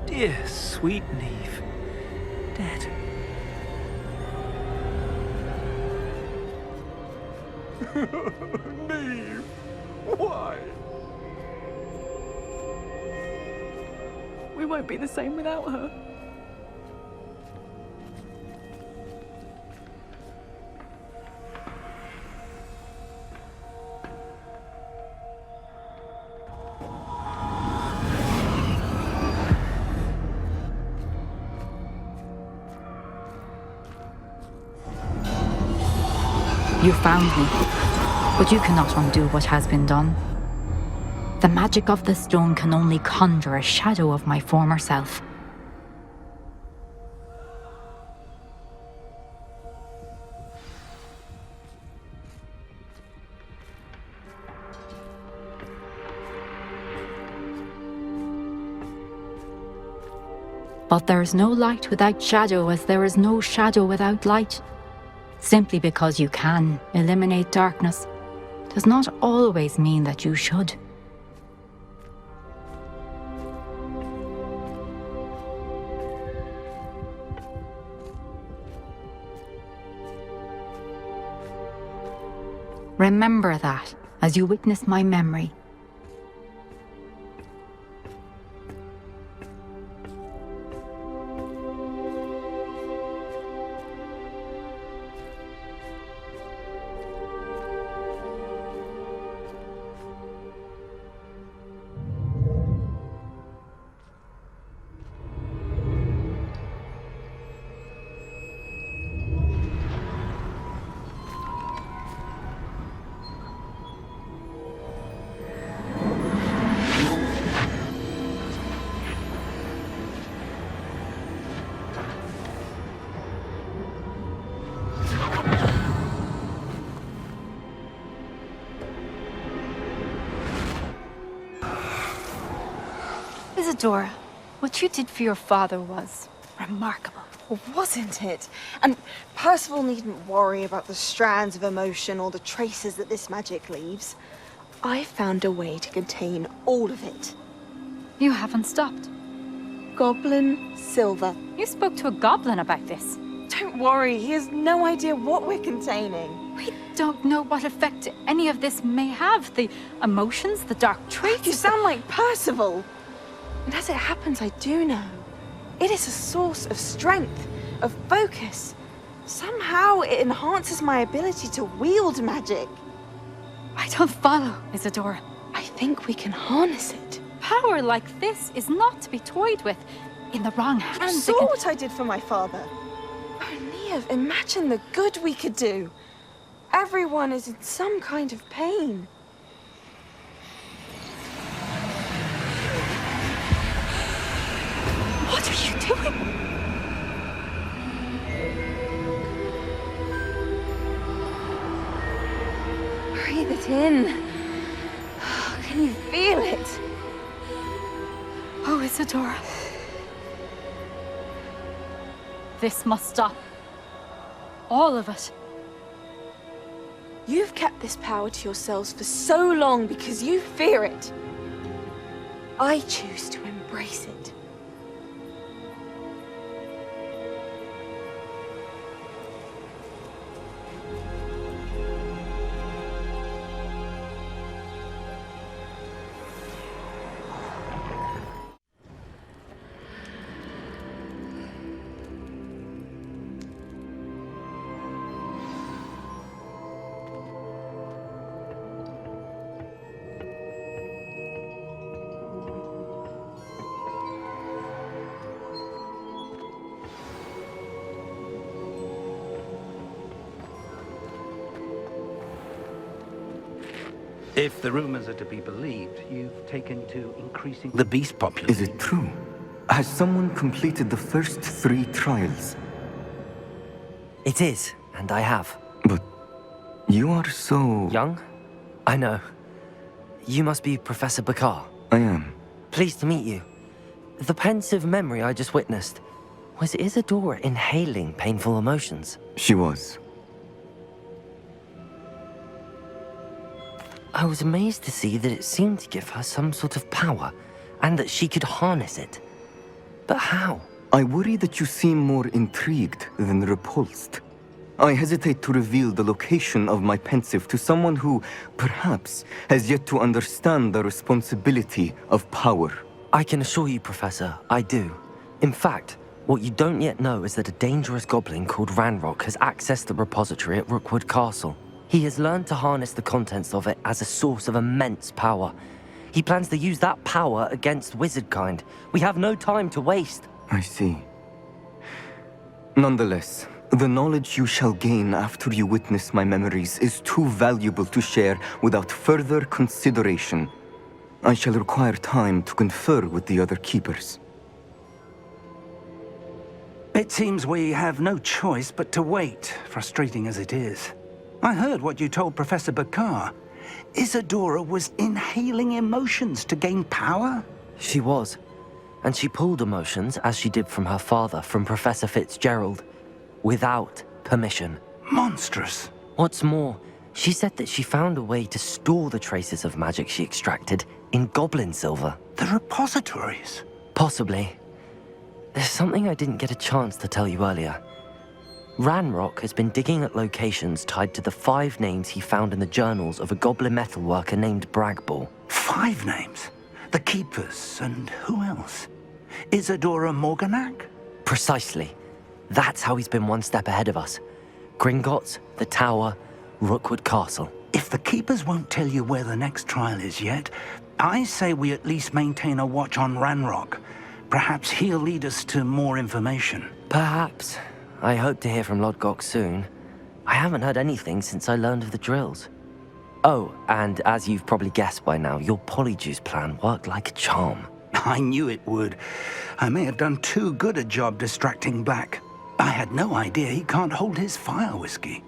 Dear sweet Niamh. Dead. Niamh, why? We won't be the same without her. You found me, but you cannot undo what has been done. The magic of the stone can only conjure a shadow of my former self. But there is no light without shadow, as there is no shadow without light. Simply because you can eliminate darkness does not always mean that you should. Remember that as you witness my memory. Isadora, what you did for your father was remarkable, wasn't it? And Percival needn't worry about the strands of emotion or the traces that this magic leaves. I found a way to contain all of it. You haven't stopped. Goblin silver. You spoke to a goblin about this. Don't worry, he has no idea what we're containing. We don't know what effect any of this may have. The emotions, the dark traits. You sound like Percival. And as it happens, I do know. It is a source of strength, of focus. Somehow it enhances my ability to wield magic. I don't follow, Isadora. I think we can harness it. Power like this is not to be toyed with. In the wrong hands. You saw what I did for my father. Oh, Niamh, imagine the good we could do. Everyone is in some kind of pain. What are you doing? Breathe it in. Can you feel it? Oh, Isadora. This must stop. All of it. You've kept this power to yourselves for so long because you fear it. I choose to embrace it. If the rumors are to be believed, you've taken to increasing the beast population. Is it true? Has someone completed the first 3 trials? It is, and I have. But you are so... Young? I know. You must be Professor Bakar. I am. Pleased to meet you. The pensive memory I just witnessed, was Isadora inhaling painful emotions? She was. I was amazed to see that it seemed to give her some sort of power, and that she could harness it. But how? I worry that you seem more intrigued than repulsed. I hesitate to reveal the location of my pensieve to someone who, perhaps, has yet to understand the responsibility of power. I can assure you, Professor, I do. In fact, what you don't yet know is that a dangerous goblin called Ranrok has accessed the repository at Rookwood Castle. He has learned to harness the contents of it as a source of immense power. He plans to use that power against wizardkind. We have no time to waste. I see. Nonetheless, the knowledge you shall gain after you witness my memories is too valuable to share without further consideration. I shall require time to confer with the other keepers. It seems we have no choice but to wait, frustrating as it is. I heard what you told Professor Bakar. Isadora was inhaling emotions to gain power? She was. And she pulled emotions, as she did from her father, from Professor Fitzgerald, without permission. Monstrous. What's more, she said that she found a way to store the traces of magic she extracted in goblin silver. The repositories? Possibly. There's something I didn't get a chance to tell you earlier. Ranrok has been digging at locations tied to the 5 names he found in the journals of a goblin metalworker named Bragball. 5 names? The Keepers, and who else? Isadora Morganac? Precisely. That's how he's been one step ahead of us. Gringotts, the Tower, Rookwood Castle. If the Keepers won't tell you where the next trial is yet, I say we at least maintain a watch on Ranrok. Perhaps he'll lead us to more information. Perhaps. I hope to hear from Lodgok soon. I haven't heard anything since I learned of the drills. Oh, and as you've probably guessed by now, your Polyjuice plan worked like a charm. I knew it would. I may have done too good a job distracting Black. I had no idea he can't hold his fire whiskey.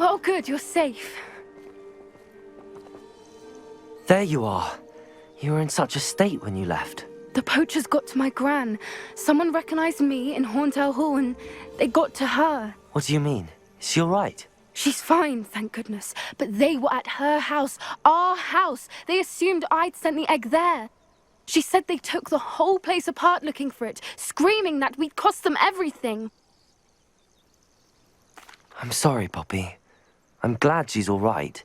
Oh, good, you're safe. There you are. You were in such a state when you left. The poachers got to my gran. Someone recognized me in Horntail Hall and they got to her. What do you mean? Is she all right? She's fine, thank goodness. But they were at her house, our house. They assumed I'd sent the egg there. She said they took the whole place apart looking for it, screaming that we'd cost them everything. I'm sorry, Poppy. I'm glad she's all right.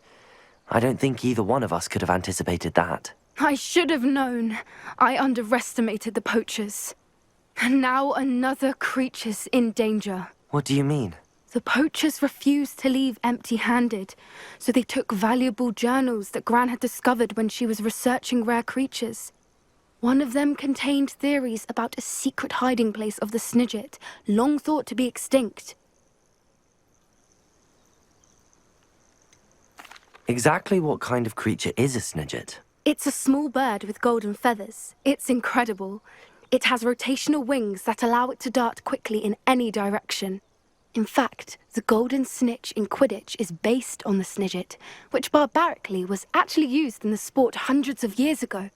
I don't think either one of us could have anticipated that. I should have known. I underestimated the poachers. And now another creature's in danger. What do you mean? The poachers refused to leave empty-handed, so they took valuable journals that Gran had discovered when she was researching rare creatures. One of them contained theories about a secret hiding place of the Snidget, long thought to be extinct. Exactly what kind of creature is a Snidget? It's a small bird with golden feathers. It's incredible. It has rotational wings that allow it to dart quickly in any direction. In fact, the golden snitch in Quidditch is based on the Snidget, which barbarically was actually used in the sport hundreds of years ago.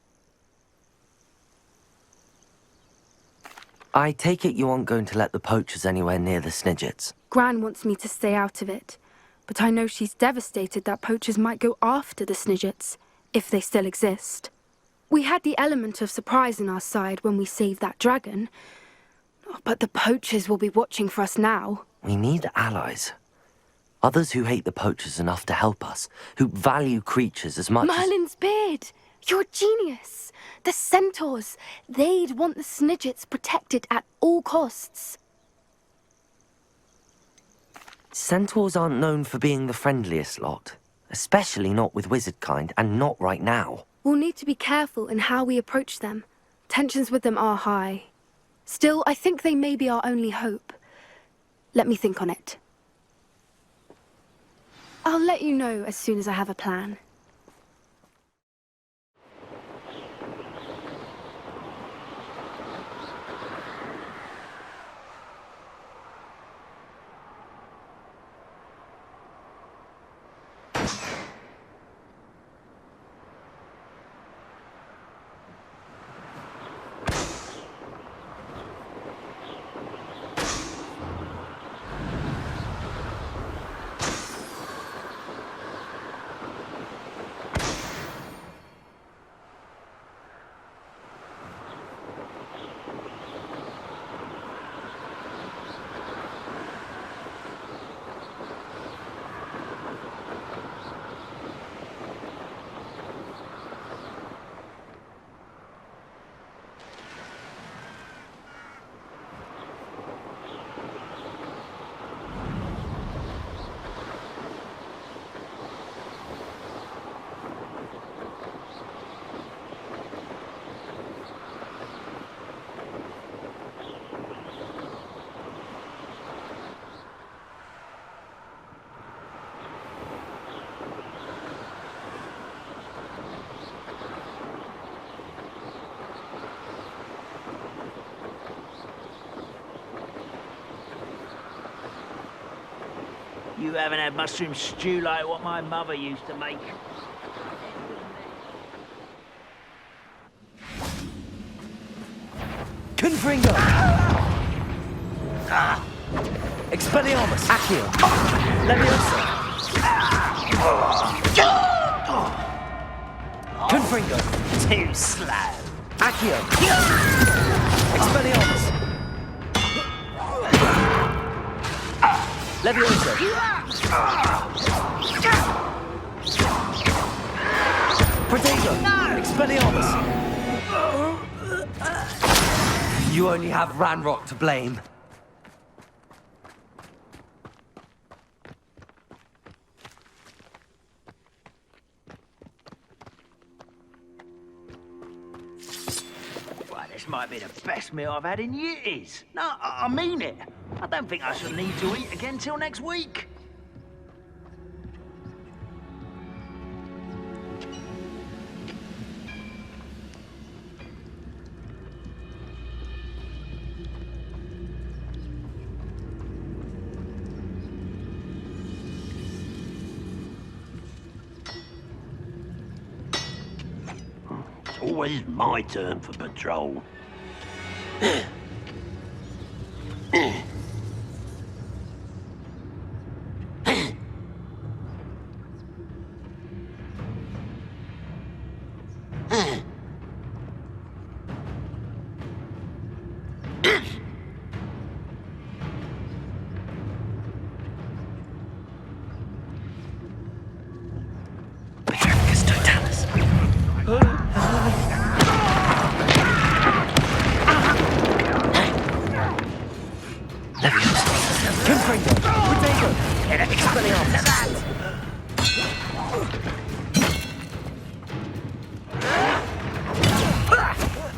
I take it you aren't going to let the poachers anywhere near the Snidgets. Gran wants me to stay out of it, but I know she's devastated that poachers might go after the Snidgets, if they still exist. We had the element of surprise on our side when we saved that dragon, but the poachers will be watching for us now. We need allies. Others who hate the poachers enough to help us, who value creatures as much Merlin's beard! You're a genius! The centaurs! They'd want the Snidgets protected at all costs. Centaurs aren't known for being the friendliest lot, especially not with wizard kind, and not right now. We'll need to be careful in how we approach them. Tensions with them are high. Still, I think they may be our only hope. Let me think on it. I'll let you know as soon as I have a plan. You haven't had mushroom stew like what my mother used to make. Confringo! Expelliarmus! Accio! Leviosa! Confringo. Too slow. Accio. Expelliarmus. Levioso. Protego. Expelliarmus. You only have Ranrok to blame. Right, this might be the best meal I've had in years. No, I mean it. I don't think I shall need to eat again till next week. Always my turn for patrol.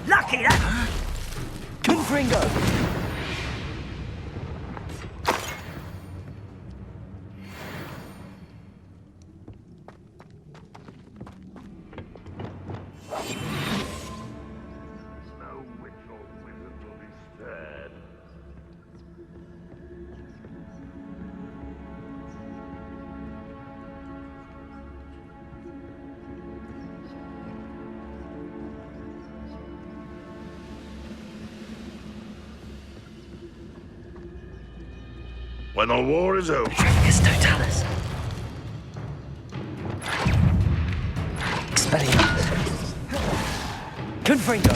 Lucky that. Confringo. When the war is over. It's Totalis. Expelliarmus. Confringo.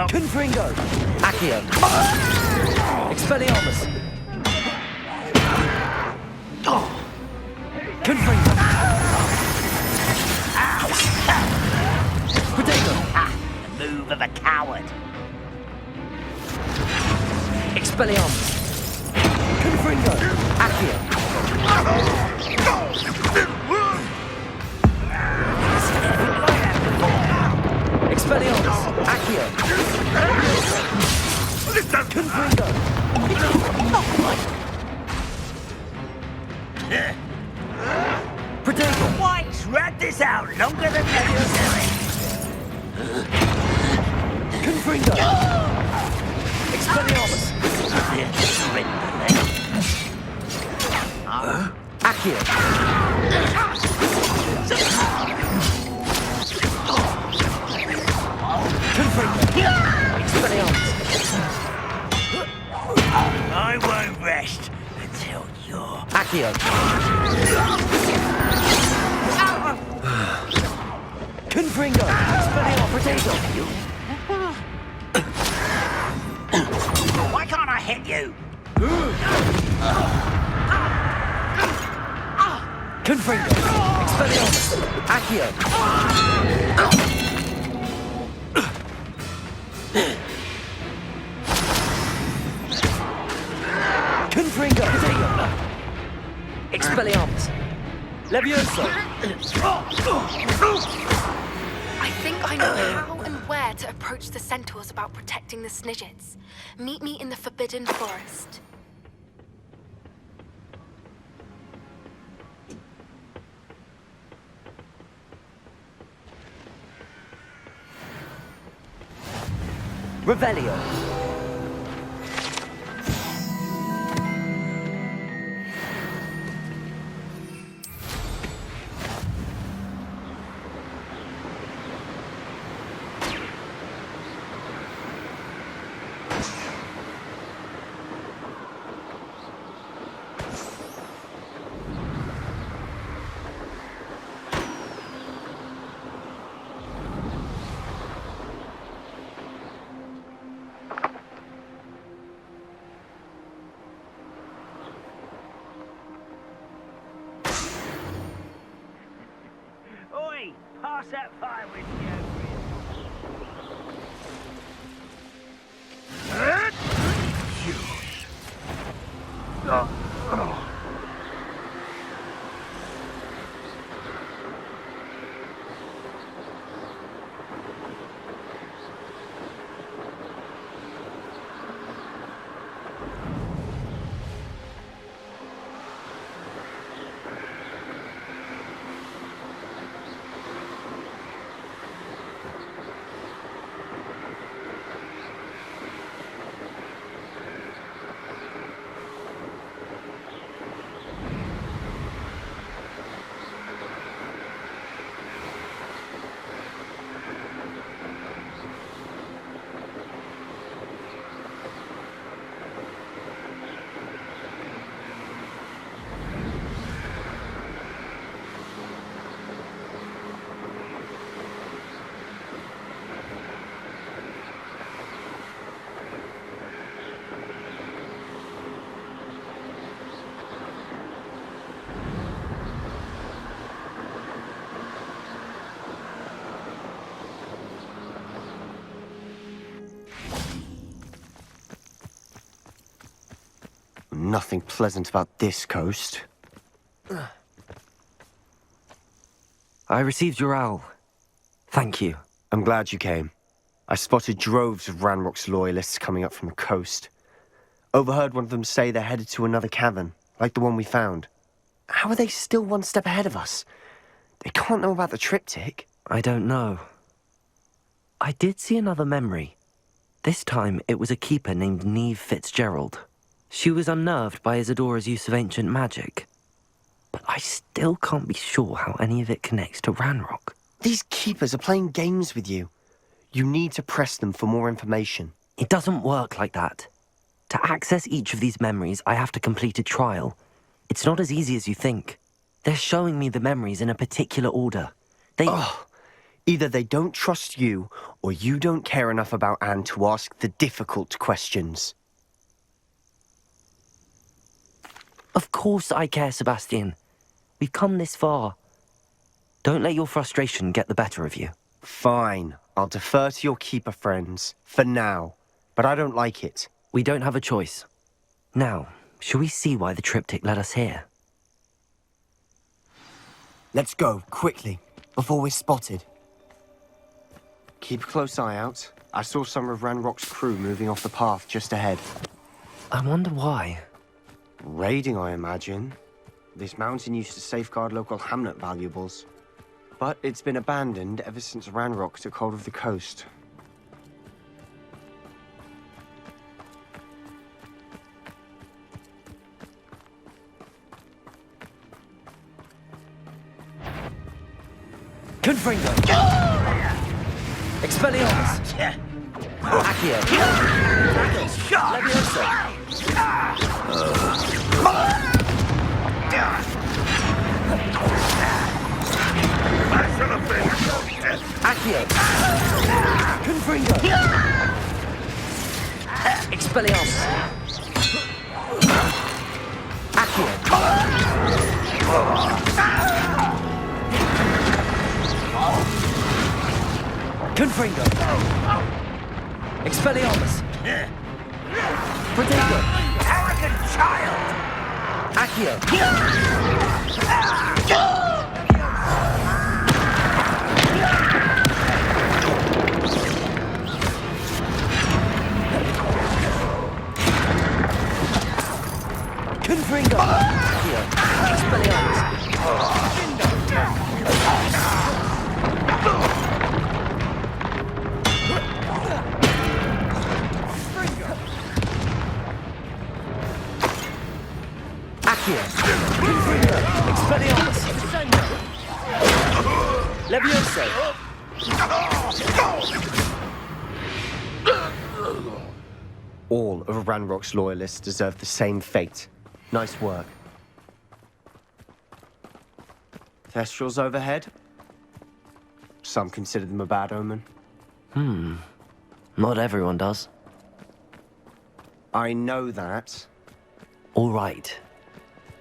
Confringo. Accio. Expelliarmus. Confringo. Protego. The move of a coward. Expelliarmus. Confringo. Accio. Expelliarmus. Accio. Confringo. Protego. White's read this out longer than necessary. Confringo. Expelliarmus. Accio. Confringo. Expelliarmus. I won't rest until you're... Accio. Confringo. Expelliarmus. Protego. Why can't I hit you? Confringo. Expelliarmus. Accio. Confringo. Expelliarmus. Levioso. I think I know how and where to approach the centaurs about protecting the Snidgets. Meet me in the Forbidden Forest. Revelio. pass that fire with you. Nothing pleasant about this coast. I received your owl. Thank you. I'm glad you came. I spotted droves of Ranrok's loyalists coming up from the coast. Overheard one of them say they're headed to another cavern, like the one we found. How are they still one step ahead of us? They can't know about the Triptych. I don't know. I did see another memory. This time it was a keeper named Niamh Fitzgerald. She was unnerved by Isadora's use of ancient magic. But I still can't be sure how any of it connects to Ranrok. These keepers are playing games with you. You need to press them for more information. It doesn't work like that. To access each of these memories, I have to complete a trial. It's not as easy as you think. They're showing me the memories in a particular order. Either they don't trust you, or you don't care enough about Anne to ask the difficult questions. Of course I care, Sebastian. We've come this far. Don't let your frustration get the better of you. Fine. I'll defer to your keeper friends, for now. But I don't like it. We don't have a choice. Now, shall we see why the Triptych led us here? Let's go, quickly, before we're spotted. Keep a close eye out. I saw some of Ranrok's crew moving off the path just ahead. I wonder why. Raiding, I imagine. This mountain used to safeguard local hamlet valuables. But it's been abandoned ever since Ranrok took hold of the coast. Confringo! Expelliarmus! Accio! Levioso! Accio! Confringo! Expelliarmus! Accio! Confringo! Expelliarmus! Protego! Arrogant child! Accio! Confringo! Accio! Expelliarmus! Accio! Expelliarmus! Levioso! All of Ranrok's loyalists deserve the same fate. Nice work. Thestrals overhead? Some consider them a bad omen. Not everyone does. I know that. All right.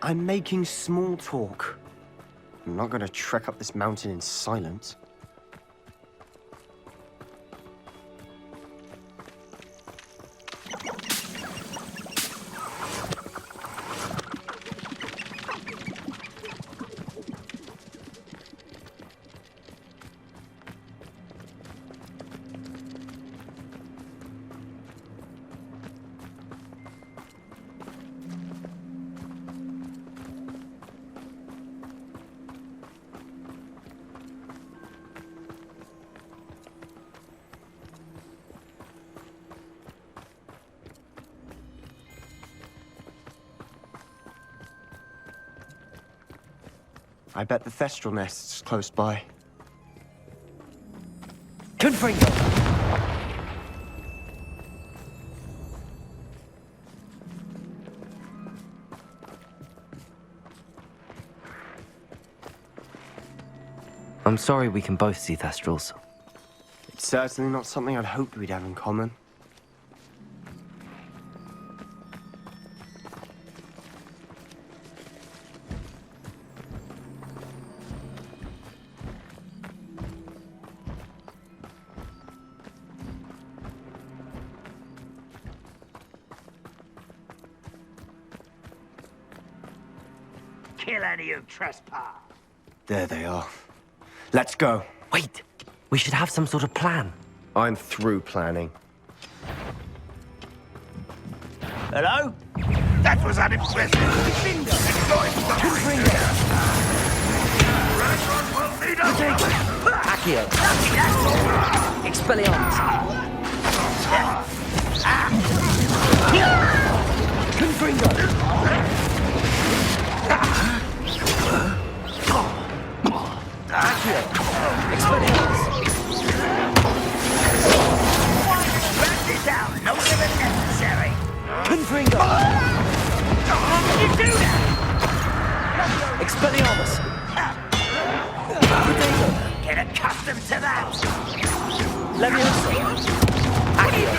I'm making small talk. I'm not going to trek up this mountain in silence. I bet the Thestral nest's close by. Confringo! I'm sorry we can both see Thestrals. It's certainly not something I'd hoped we'd have in common. Kill any who trespass. There they are. Let's go. Wait! We should have some sort of plan. I'm through planning. Hello? That was unimpressive. Accio! Expelliarmus! Confringo! Accio! Expelliarmus! Rat this out. No limit necessary. Confringo! How can you do that? Expelliarmus! Get accustomed to that. Leviosa! Accio!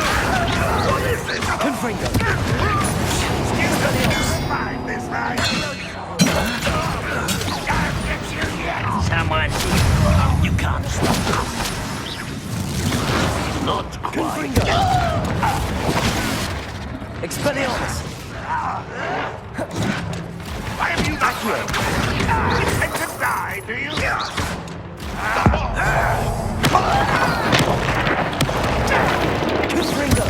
What is this? Confringo! Find this right. Someone, you can't stop us. Not quite. Confringo! Expelliarmus! Why have you not you intend to die, do you? Confringo!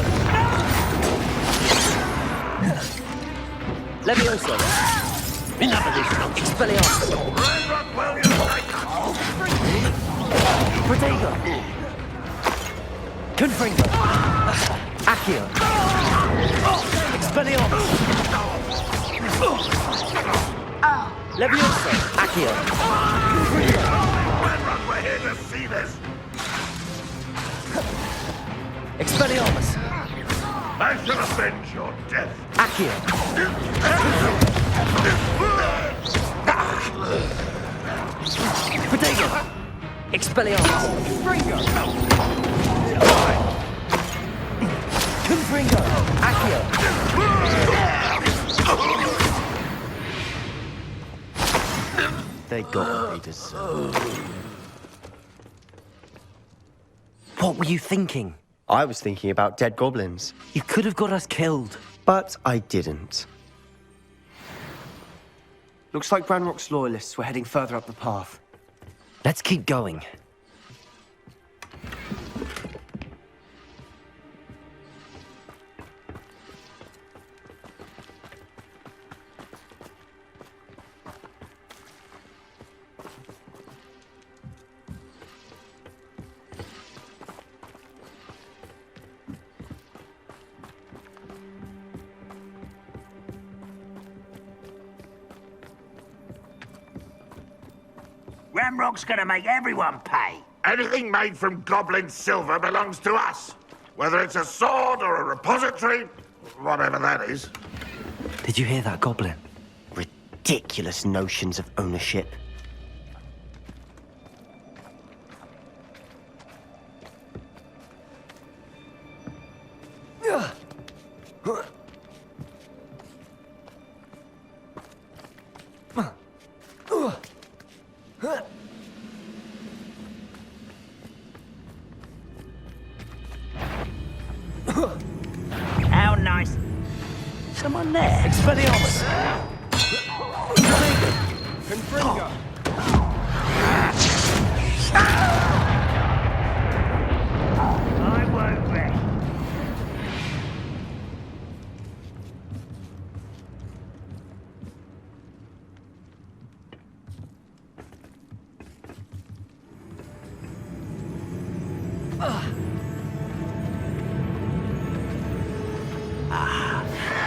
Leviosa! Enough of this! Expelliarmus! Ranrok, well, you like Protego! Confringo! Accio! Expelliarmus! Leviosa! Accio! Ranrok, we're here to see this. Expelliarmus! I shall avenge your death. Accio! Protego! Expelliarmus! Confringo! Accio! They got what they deserve. What were you thinking? I was thinking about dead goblins. You could have got us killed. But I didn't. Looks like Ranrock's loyalists were heading further up the path. Let's keep going. Ranrock's gonna make everyone pay. Anything made from goblin silver belongs to us. Whether it's a sword or a repository, whatever that is. Did you hear that, Goblin? Ridiculous notions of ownership. How nice. Someone there. Expelliarmus! Confringo! I won't rest.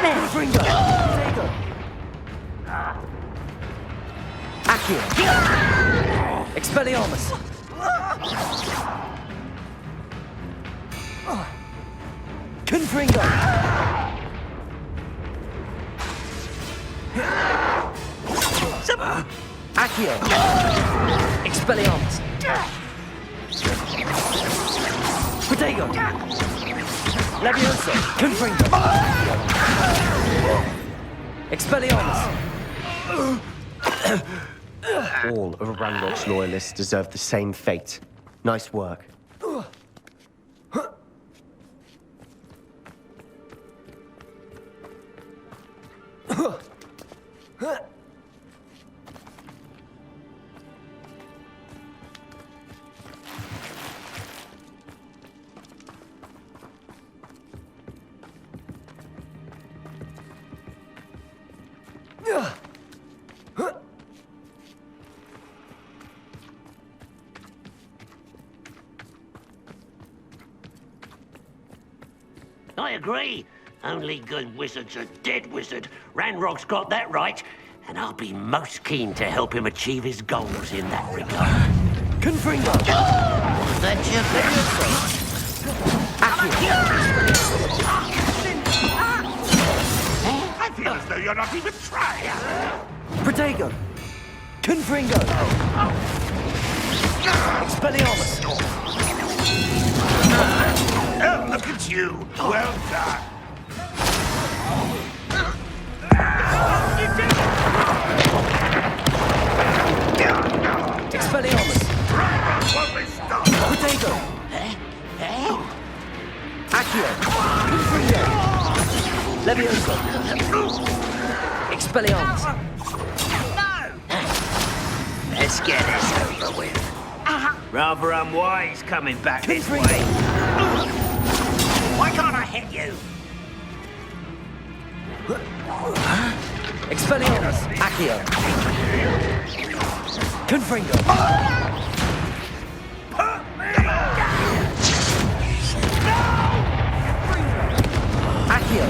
Confringo! Accio! Accio! Expelliarmus! Confringo! Accio! Expelliarmus! Protego! Levioso! Confringo! Expelliarmus! All of Ranrok's loyalists deserve the same fate. Nice work. I agree. Only good wizards are dead wizard. Ranrok's got that right, and I'll be most keen to help him achieve his goals in that regard. Confringo! That's your I feel as though you're not even trying. Protego! Confringo! Expelliarmus! Oh, look at you. Well done. Expelliarmus! Protego! Accio! Confringo! Levioso! Expelliarmus! Let's get this over with. Rather unwise coming back this way. Why can't I hit you? Expelliarmus! Accio! Confringo! Accio!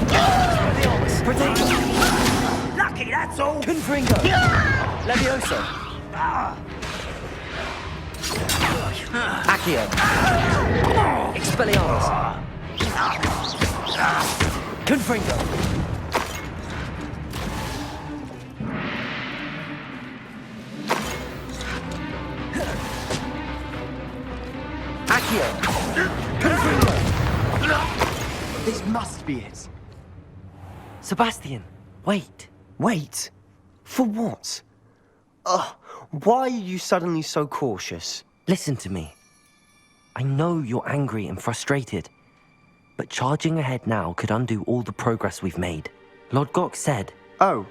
Expelliarmus! Protego! Lucky, that's all. Confringo! Levioso! Accio! Expelliarmus! Confringo! Accio! Confringo! This must be it. Sebastian, wait. Wait? For what? Why are you suddenly so cautious? Listen to me. I know you're angry and frustrated, but charging ahead now could undo all the progress we've made. Lord Gok said... Oh,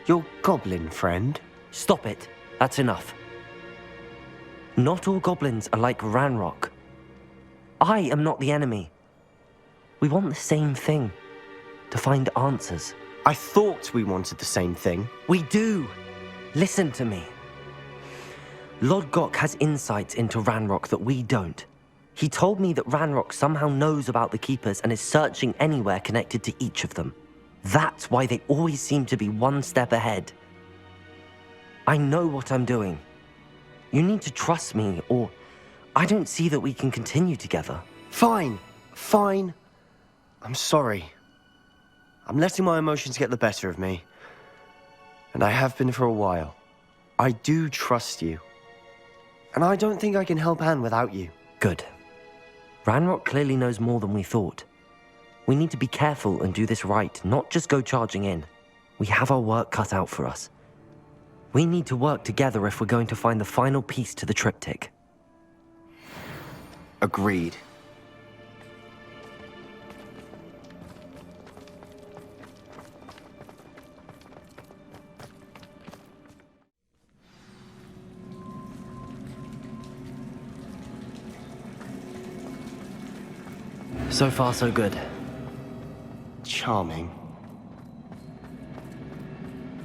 your goblin friend? Stop it. That's enough. Not all goblins are like Ranrok. I am not the enemy. We want the same thing. To find answers. I thought we wanted the same thing. We do. Listen to me. Lord Gok has insights into Ranrok that we don't. He told me that Ranrok somehow knows about the Keepers and is searching anywhere connected to each of them. That's why they always seem to be one step ahead. I know what I'm doing. You need to trust me, or I don't see that we can continue together. Fine. I'm sorry. I'm letting my emotions get the better of me. And I have been for a while. I do trust you. And I don't think I can help Anne without you. Good. Ranrok clearly knows more than we thought. We need to be careful and do this right, not just go charging in. We have our work cut out for us. We need to work together if we're going to find the final piece to the triptych. Agreed. So far, so good. Charming.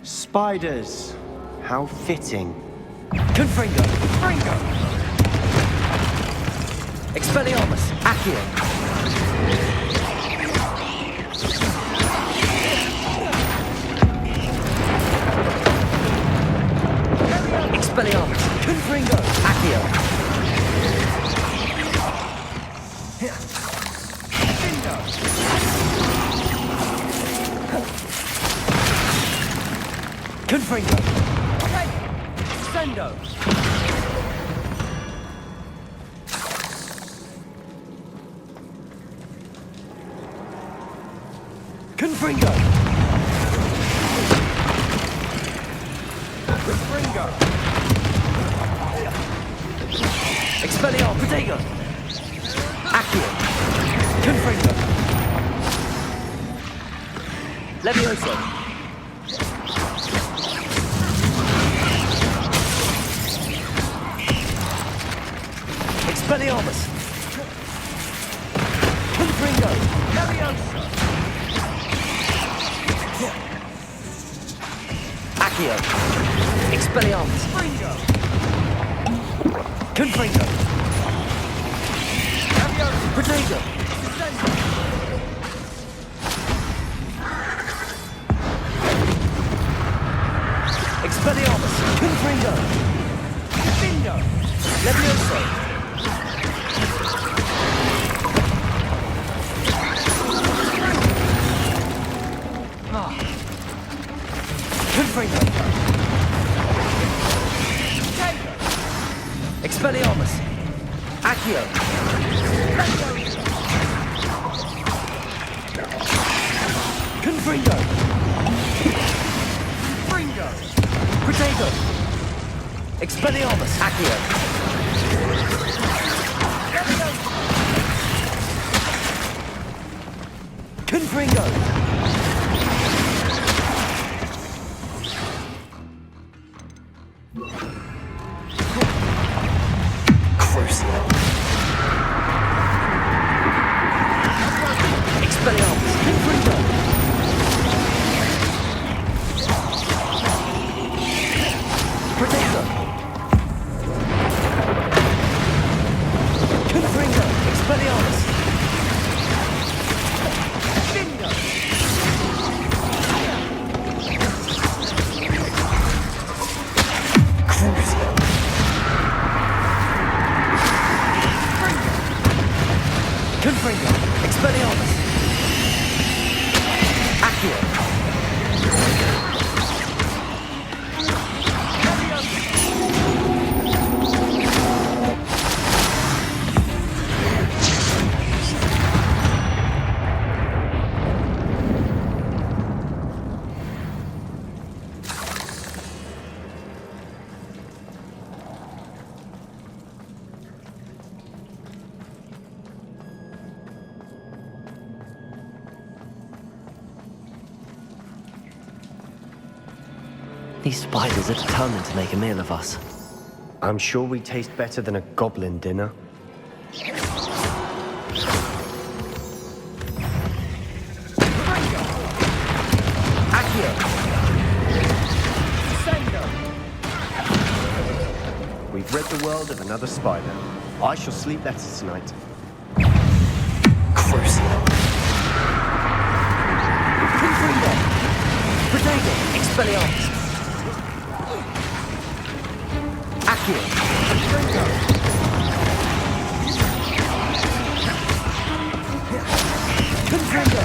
Spiders. How fitting. Confringo! Fringo! Expelliarmus! Accio! Confringo! Sendo! Confringo! Confringo! Expelliarmus! Protego! Accio! Confringo! Levioso! Expelliarmus! Confringo! Levioso! Accio! Expelliarmus! Confringo! Confringo! Levioso! Protego! Expelliarmus! Confringo! Findo! Levioso! Confringo! Expelliarmus! Accio! Confringo! Confringo! Protego! Expelliarmus! Accio! Confringo! Crucio! Expelliarmus! Confringo! Protego! Confringo! Expelliarmus! Findo! Crucio! Confringo! Expelliarmus! Accio! These spiders are determined to make a meal of us. I'm sure we taste better than a goblin dinner. Accio! Sendo! We've rid the world of another spider. I shall sleep better tonight. Crucio! Confringo! Protego! Expelliarmus! Accio! Confringo!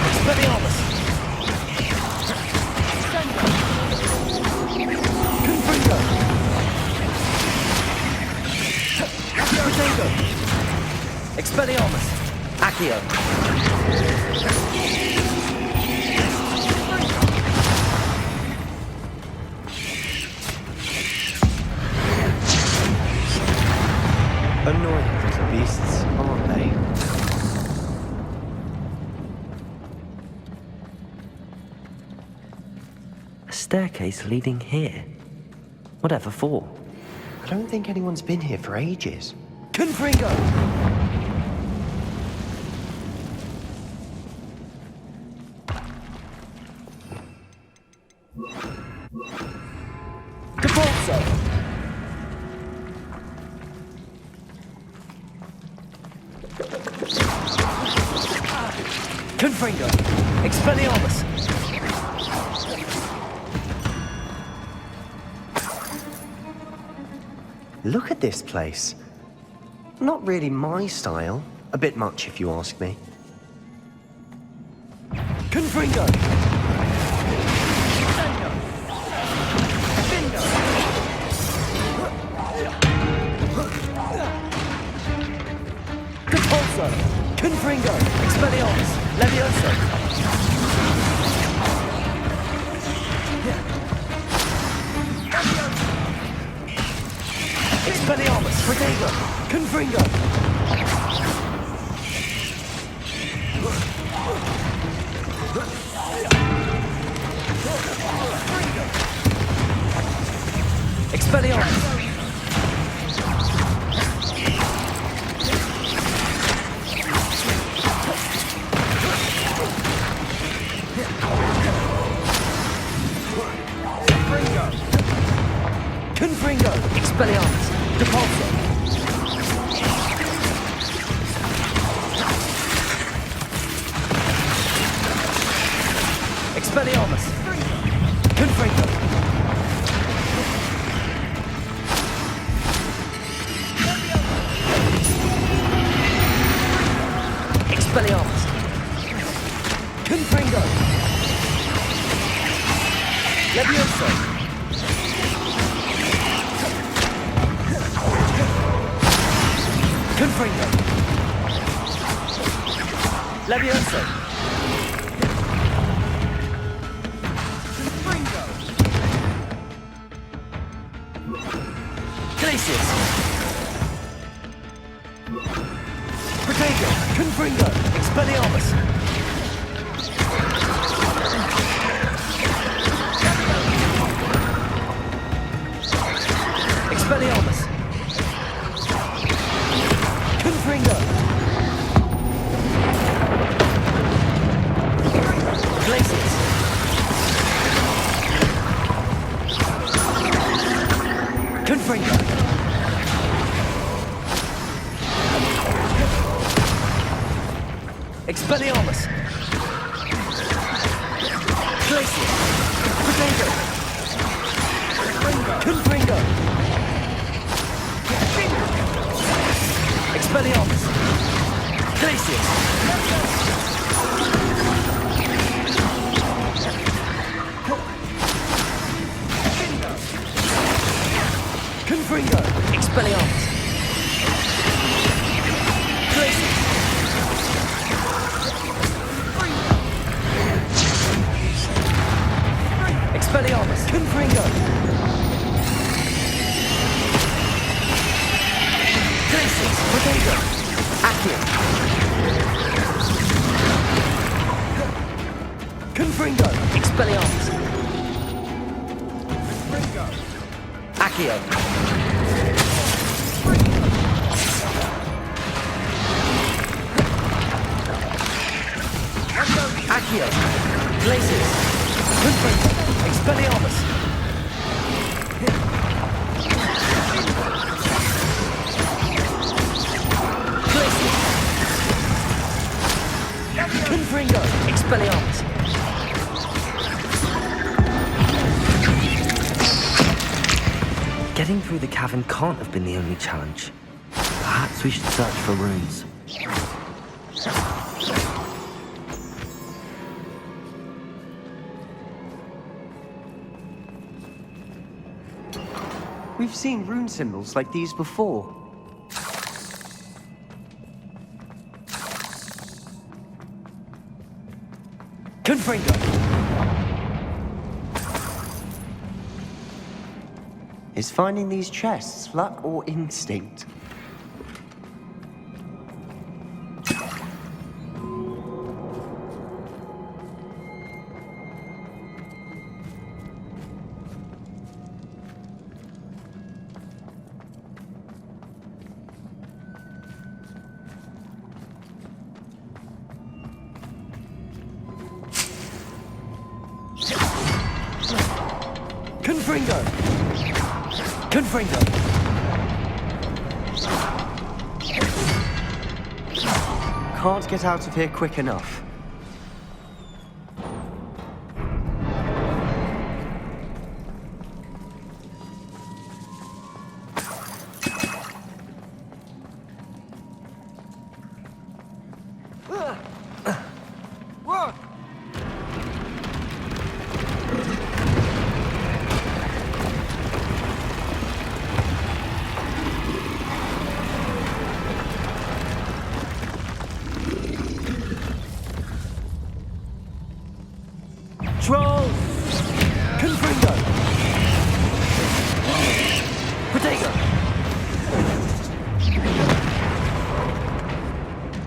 Expelliarmus! Confringo! Protego! Expelliarmus! Accio! Annoying little beasts, aren't they? A staircase leading here? Whatever for? I don't think anyone's been here for ages. Confringo! Capozzo! Confringo! Expelliarmus! Look at this place. Not really my style. A bit much, if you ask me. Confringo! Compulso! Confringo! Expelliarmus! Levioso! Expelliarmus! Protego! Confringo! Expelliarmus! Confringo! Expelliarmus! Depulso! Expelliarmus! Confringo! Expelliarmus! Confringo! Levioso! Confringo! Levioso! Confringo! Glacius! Protego! Confringo! Expelliarmus! Expelliarmus! Confringo! Glacius! Confringo! Expelliarmus! Glacius! Protego! Confringo! Expelliarmus! Glacius! Confringo! Expelliarmus! Glacius! Expelliarmus! Confringo! Glacius! Protego! Accio! Confringo! Expelliarmus! Accio! Accio! Glacius! Confringo! Expelliarmus! Glacius! Confringo! Expelliarmus! Getting through the cavern can't have been the only challenge. Perhaps we should search for runes. We've seen rune symbols like these before. Confringo! Is finding these chests luck or instinct? Confringo! Confringo! Can't get out of here quick enough.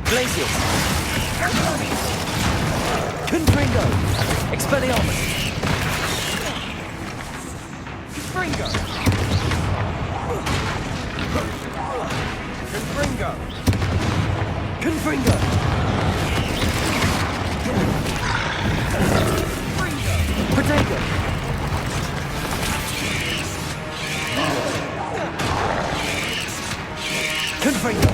Glacius! Confringo! Expelliarmus! Confringo! Confringo! Confringo! Protego! Confringo!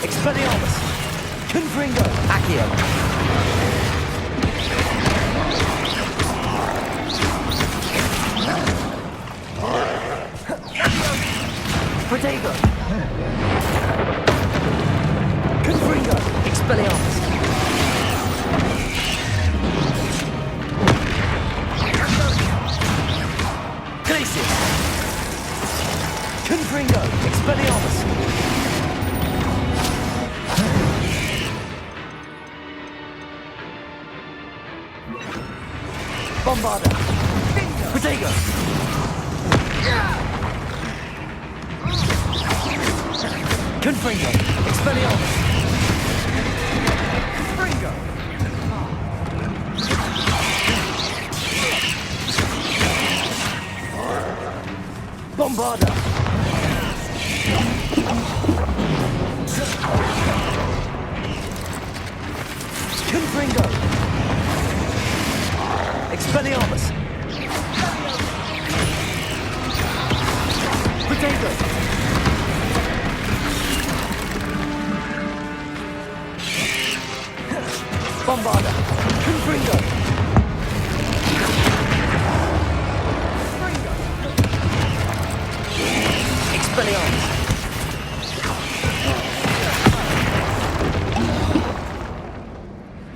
Expelliarmus! Confringo! Accio! Protego! Confringo! Expelliarmus! Glacius! Confringo! Expelliarmus! Bombarda! Protego! Confringo! Expelliarmus! Confringo! Bombarda! Confringo! Expelliarmus! Protego! Bombarda! Confringo! Expelliarmus!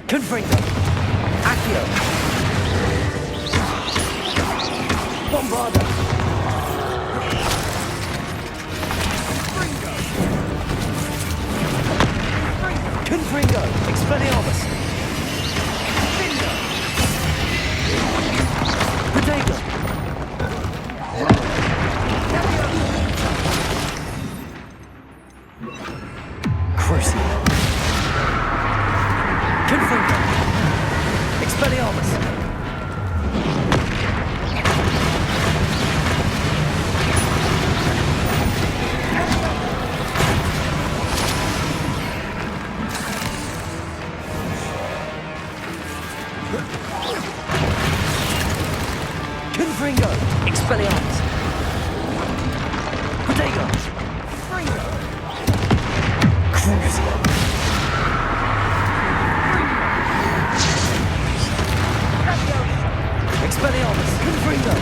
Confringo! Accio! Bombarda! Confringo! Expelliarmus! Protego! Crucio! Confringo! Expelliarmus! Confringo! Expelliarmus! Protego! Crucio! Expelliarmus! Confringo!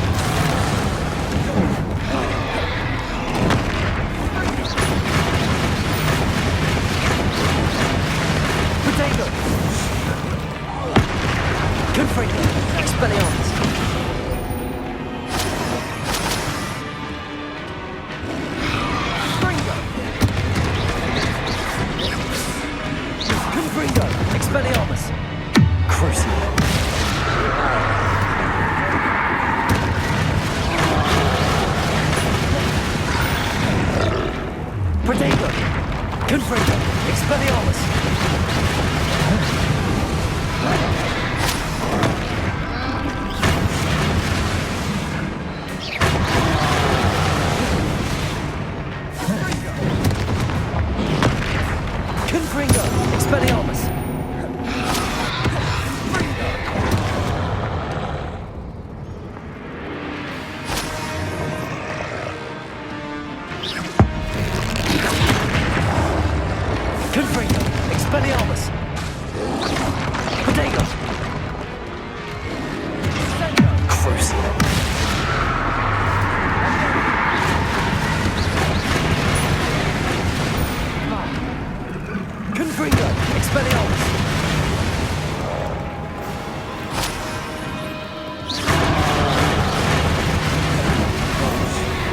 Protego! Confringo! Expelliarmus! Confringo! Expelliarmus! Crucio! Protego! Confringo! Expelliarmus! Confringo! Expelliarmus! Confringo! Expelliarmus! Protego! Crucio! Confringo! Expelliarmus!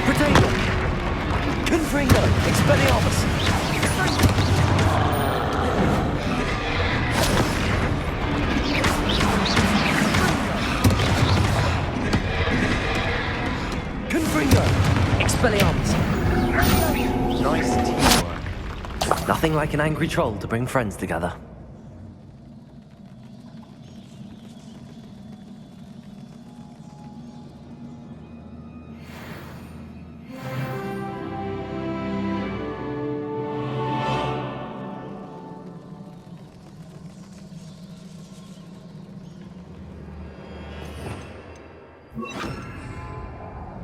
Protego! Confringo! Expelliarmus! Expelliarmus! Nice teamwork. Nothing like an angry troll to bring friends together.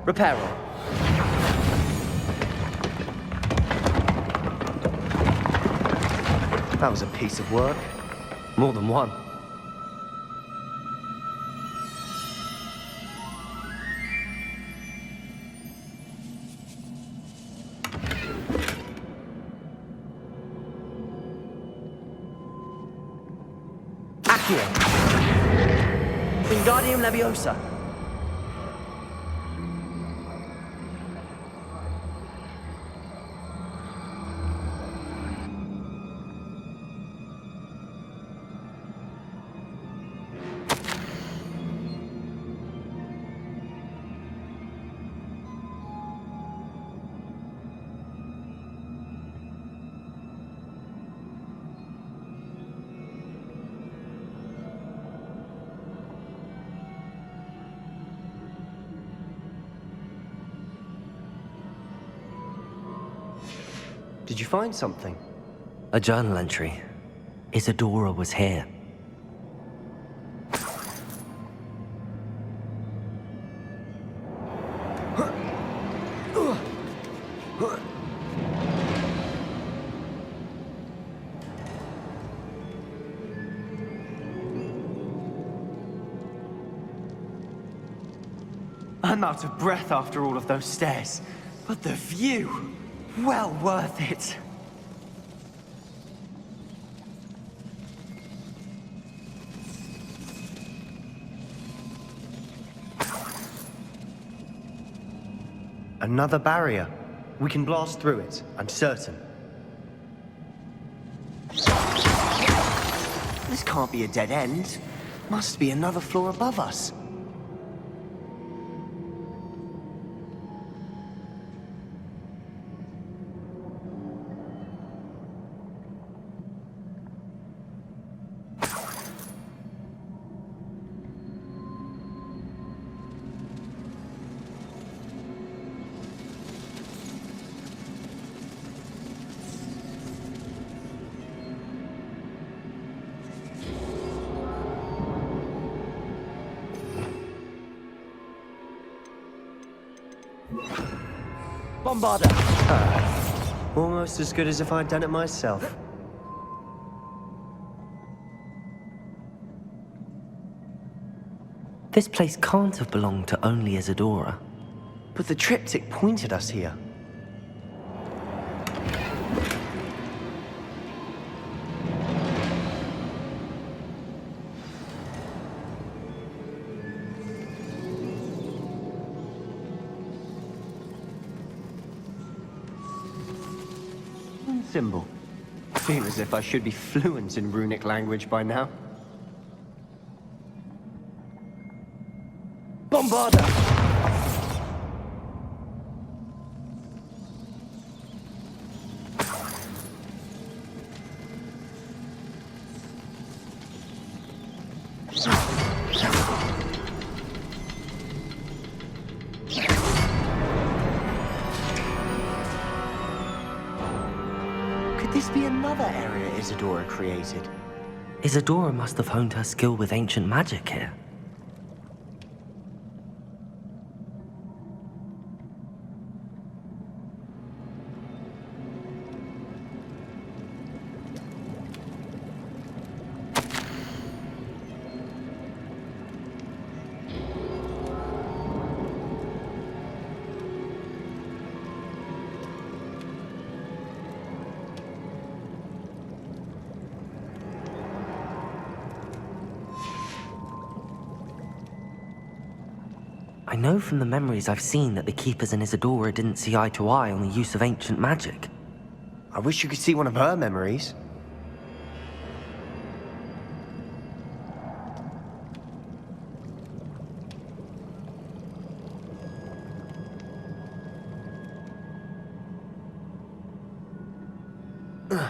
Reparo. That was a piece of work. More than one. Accio. Wingardium Leviosa. Did you find something? A journal entry. Isadora was here. I'm out of breath after all of those stairs. But the view! Well worth it. Another barrier. We can blast through it, I'm certain. This can't be a dead end. Must be another floor above us. Bombarder! Almost as good as if I'd done it myself. This place can't have belonged to only Isadora. But the Triptych pointed us here. Symbol. Feel as if I should be fluent in runic language by now. Bombarder! This be another area Isadora created? Isadora must have honed her skill with ancient magic here. I know from the memories I've seen that the Keepers and Isadora didn't see eye to eye on the use of ancient magic. I wish you could see one of her memories. The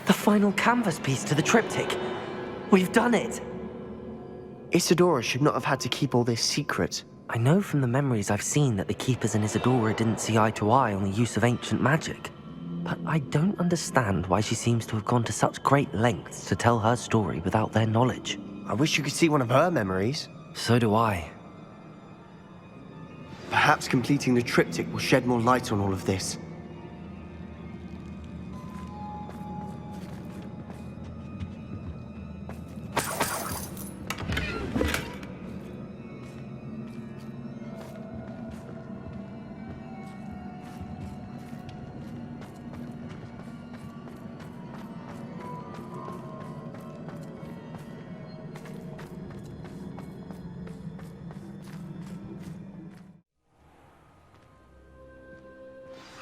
final canvas piece to the triptych. We've done it! Isadora should not have had to keep all this secret. I know from the memories I've seen that the Keepers and Isadora didn't see eye to eye on the use of ancient magic. But I don't understand why she seems to have gone to such great lengths to tell her story without their knowledge. I wish you could see one of her memories. So do I. Perhaps completing the triptych will shed more light on all of this.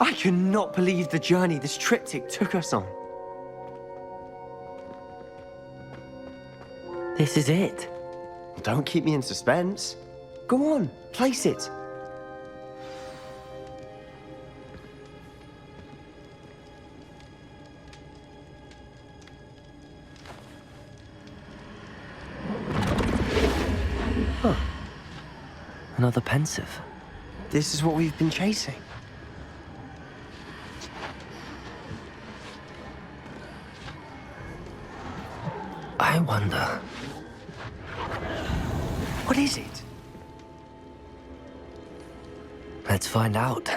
I cannot believe the journey this triptych took us on. This is it. Don't keep me in suspense. Go on, place it. Huh. Another pensieve. This is what we've been chasing. I wonder... What is it? Let's find out.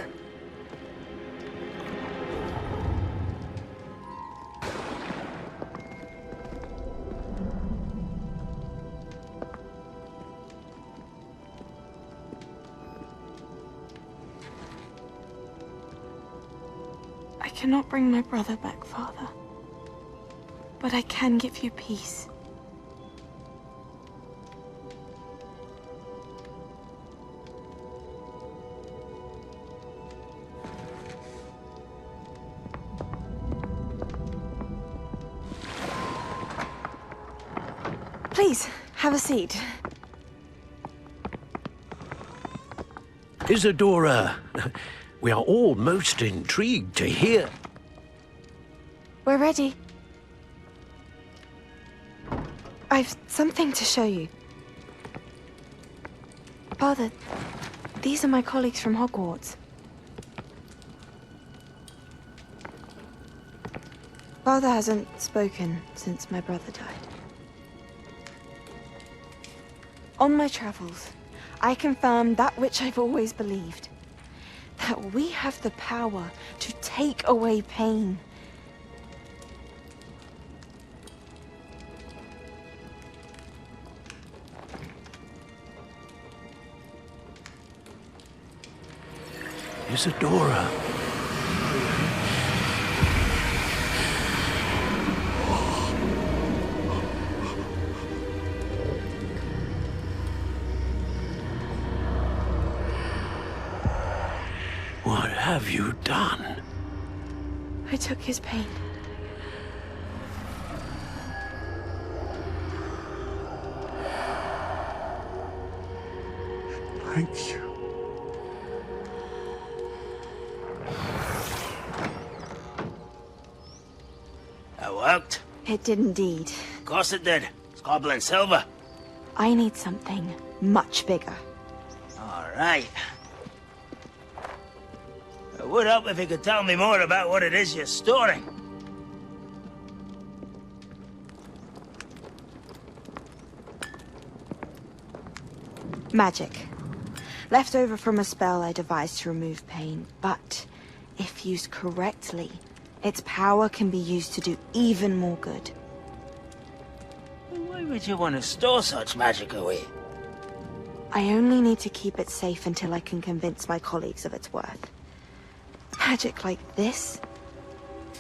I cannot bring my brother back, Father. But I can give you peace. Please, have a seat. Isadora, we are all most intrigued to hear. We're ready. I've something to show you. Father, these are my colleagues from Hogwarts. Father hasn't spoken since my brother died. On my travels, I confirmed that which I've always believed. That we have the power to take away pain. Isadora. What have you done? I took his pain. Thank you. That worked? It did indeed. Of course it did. It's goblin silver. I need something much bigger. All right. It would help if you could tell me more about what it is you're storing. Magic. Left over from a spell I devised to remove pain, but if used correctly, its power can be used to do even more good. Why would you want to store such magic away? I only need to keep it safe until I can convince my colleagues of its worth. Magic like this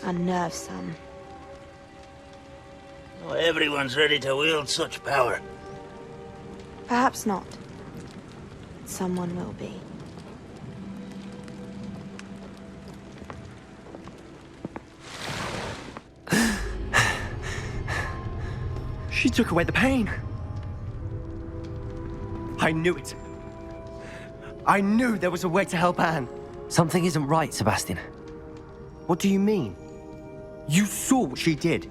unnerves some. Not everyone's ready to wield such power. Perhaps not. Someone will be. She took away the pain. I knew it. I knew there was a way to help Anne. Something isn't right, Sebastian. What do you mean? You saw what she did.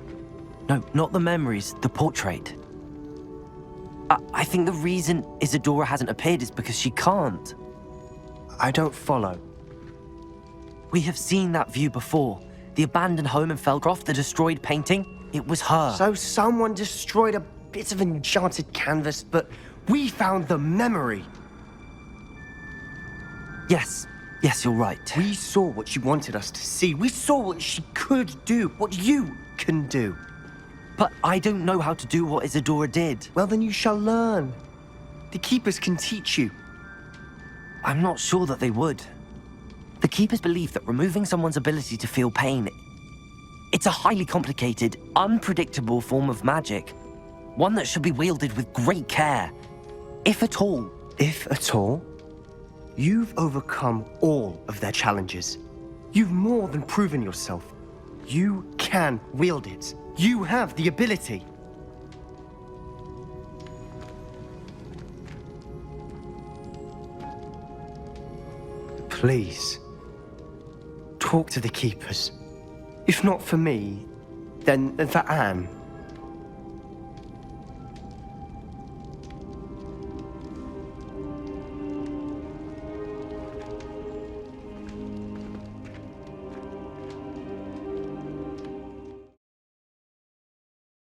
No, not the memories, the portrait. I think the reason Isadora hasn't appeared is because she can't. I don't follow. We have seen that view before. The abandoned home in Felcroft, the destroyed painting. It was her. So someone destroyed a bit of enchanted canvas, but we found the memory. Yes, you're right. We saw what she wanted us to see. We saw what she could do, what you can do. But I don't know how to do what Isadora did. Well, then you shall learn. The Keepers can teach you. I'm not sure that they would. The Keepers believe that removing someone's ability to feel pain, it's a highly complicated, unpredictable form of magic. One that should be wielded with great care. If at all. If at all? You've overcome all of their challenges. You've more than proven yourself. You can wield it. You have the ability. Please, talk to the Keepers. If not for me, then for Anne.